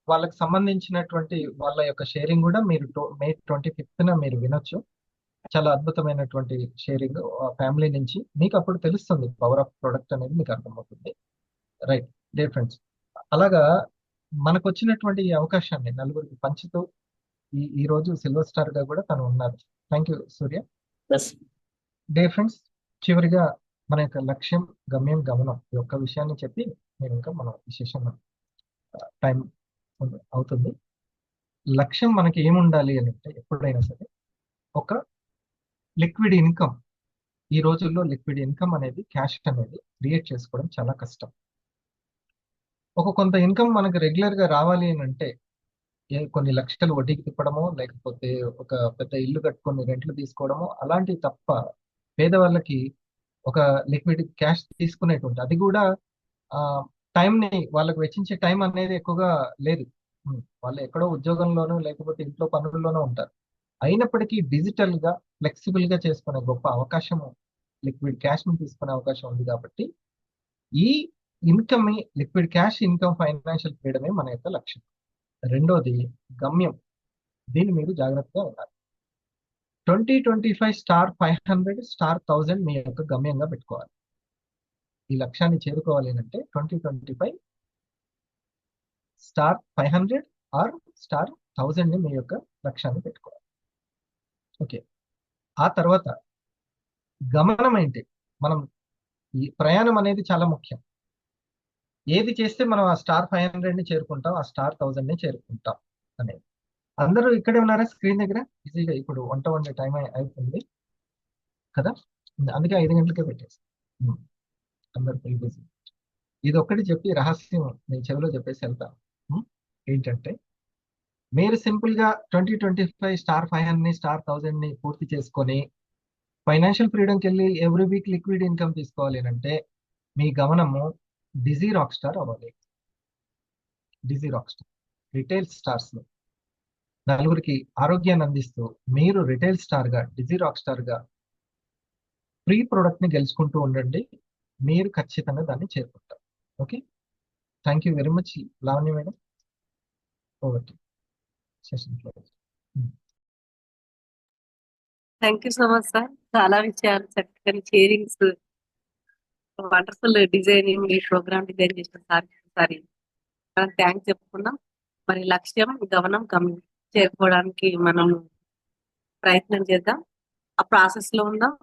వాళ్ళకి సంబంధించినటువంటి వాళ్ళ యొక్క షేరింగ్ కూడా మీరు May 25th మీరు వినొచ్చు. చాలా అద్భుతమైనటువంటి షేరింగ్ ఫ్యామిలీ నుంచి. మీకు అప్పుడు తెలుస్తుంది పవర్ ఆఫ్ ప్రొడక్ట్ అనేది, మీకు అర్థమవుతుంది. రైట్ డియర్ ఫ్రెండ్స్, అలాగా మనకు వచ్చినటువంటి ఈ అవకాశాన్ని నలుగురికి పంచుతూ ఈ రోజు సిల్వర్ స్టార్ గా కూడా తను ఉన్నారు. Thank you Surya. Dear friends, చివరిగా మన యొక్క లక్ష్యం, గమ్యం, గమనం ఈ ఒక్క విషయాన్ని చెప్పి నేను ఇంకా మన విశేషం టైం అవుతుంది. లక్ష్యం మనకి ఏముండాలి అని అంటే, ఎప్పుడైనా సరే ఒక లిక్విడ్ ఇన్కమ్ ఈ రోజుల్లో లిక్విడ్ ఇన్కమ్ అనేది, క్యాష్ అనేది క్రియేట్ చేసుకోవడం చాలా కష్టం. ఒక కొంత ఇన్కమ్ మనకు రెగ్యులర్ గా రావాలి అని అంటే కొన్ని లక్షలు వడ్డీకి తిప్పడమో, లేకపోతే ఒక పెద్ద ఇల్లు కట్టుకొని రెంట్లు తీసుకోవడమో అలాంటివి తప్ప పేదవాళ్ళకి ఒక లిక్విడ్ క్యాష్ తీసుకునేటువంటి, అది కూడా ఆ టైంని వాళ్ళకి వెచ్చించే టైం అనేది ఎక్కువగా లేదు. వాళ్ళు ఎక్కడో ఉద్యోగంలోనో లేకపోతే ఇంట్లో పనుల్లోనో ఉంటారు. అయినప్పటికీ డిజిటల్ గా ఫ్లెక్సిబుల్ గా చేసుకునే గొప్ప అవకాశం లిక్విడ్ క్యాష్ ని తీసుకునే అవకాశం ఉంది. కాబట్టి ఈ income, liquid cash income, financial ఫ్రీడమే మన యొక్క లక్ష్యం. రెండోది గమ్యం. దీన్ని మీరు జాగ్రత్తగా ఉండాలి. 2025 స్టార్ 500 స్టార్ 1000 మీ యొక్క గమ్యంగా పెట్టుకోవాలి. ఈ లక్ష్యాన్ని చేరుకోవాలి అంటే 2025 స్టార్ 500 ఆర్ స్టార్ 1000 ని మీ యొక్క లక్ష్యాన్ని పెట్టుకోవాలి. ఓకే, ఆ తర్వాత గమనం ఏంటి? మనం ఈ ప్రయాణం అనేది చాలా ముఖ్యం. ఏది చేస్తే మనం ఆ స్టార్ 500 ని చేరుకుంటాం, ఆ స్టార్ 1000 ని చేరుకుంటాం అనేది. అందరూ ఇక్కడే ఉన్నారా స్క్రీన్ దగ్గర? ఈజీగా ఇప్పుడు వంట వండే టైం అయిపోయింది కదా, అందుకే 5 గంటలకే పెట్టేసి అందరు ఫుల్ బిజీ. ఇది ఒక్కటి చెప్పి రహస్యం నేను చెవిలో చెప్పేసి వెళ్తాను. ఏంటంటే మీరు సింపుల్ గా 2025 స్టార్ 500 ని స్టార్ 1000 ని పూర్తి చేసుకొని ఫైనాన్షియల్ ఫ్రీడమ్కి వెళ్ళి ఎవ్రీ వీక్ లిక్విడ్ ఇన్కమ్ తీసుకోవాలి అంటే మీ గమనము డిజీ రాక్ స్టార్ అవ్వాలి. Digi rock star retail stars లో నలుగురికి ఆరోగ్యాన్ని అందిస్తూ మీరు రిటైల్ స్టార్ గా, డిజీ రాక్ స్టార్ గా ఫ్రీ ప్రొడక్ట్ ని గెలుచుకుంటూ ఉండండి. మీరు ఖచ్చితంగా దాన్ని చేరుకుంటారు. Okay, thank you very much Lavanya madam. Over to session close. Thank you so much sir. చాలా విషయాలు చక్కని షేరింగ్స్, వండర్ఫుల్ డిజైనింగ్, ఈ ప్రోగ్రామ్ డిజైన్ చేసిన సార్ ఒకసారి మనం థ్యాంక్స్ చెప్పుకున్నాం. మరి లక్ష్యం, గమనం, చేరుకోవడానికి మనం ప్రయత్నం చేద్దాం. ఆ ప్రాసెస్ లో ఉందాం.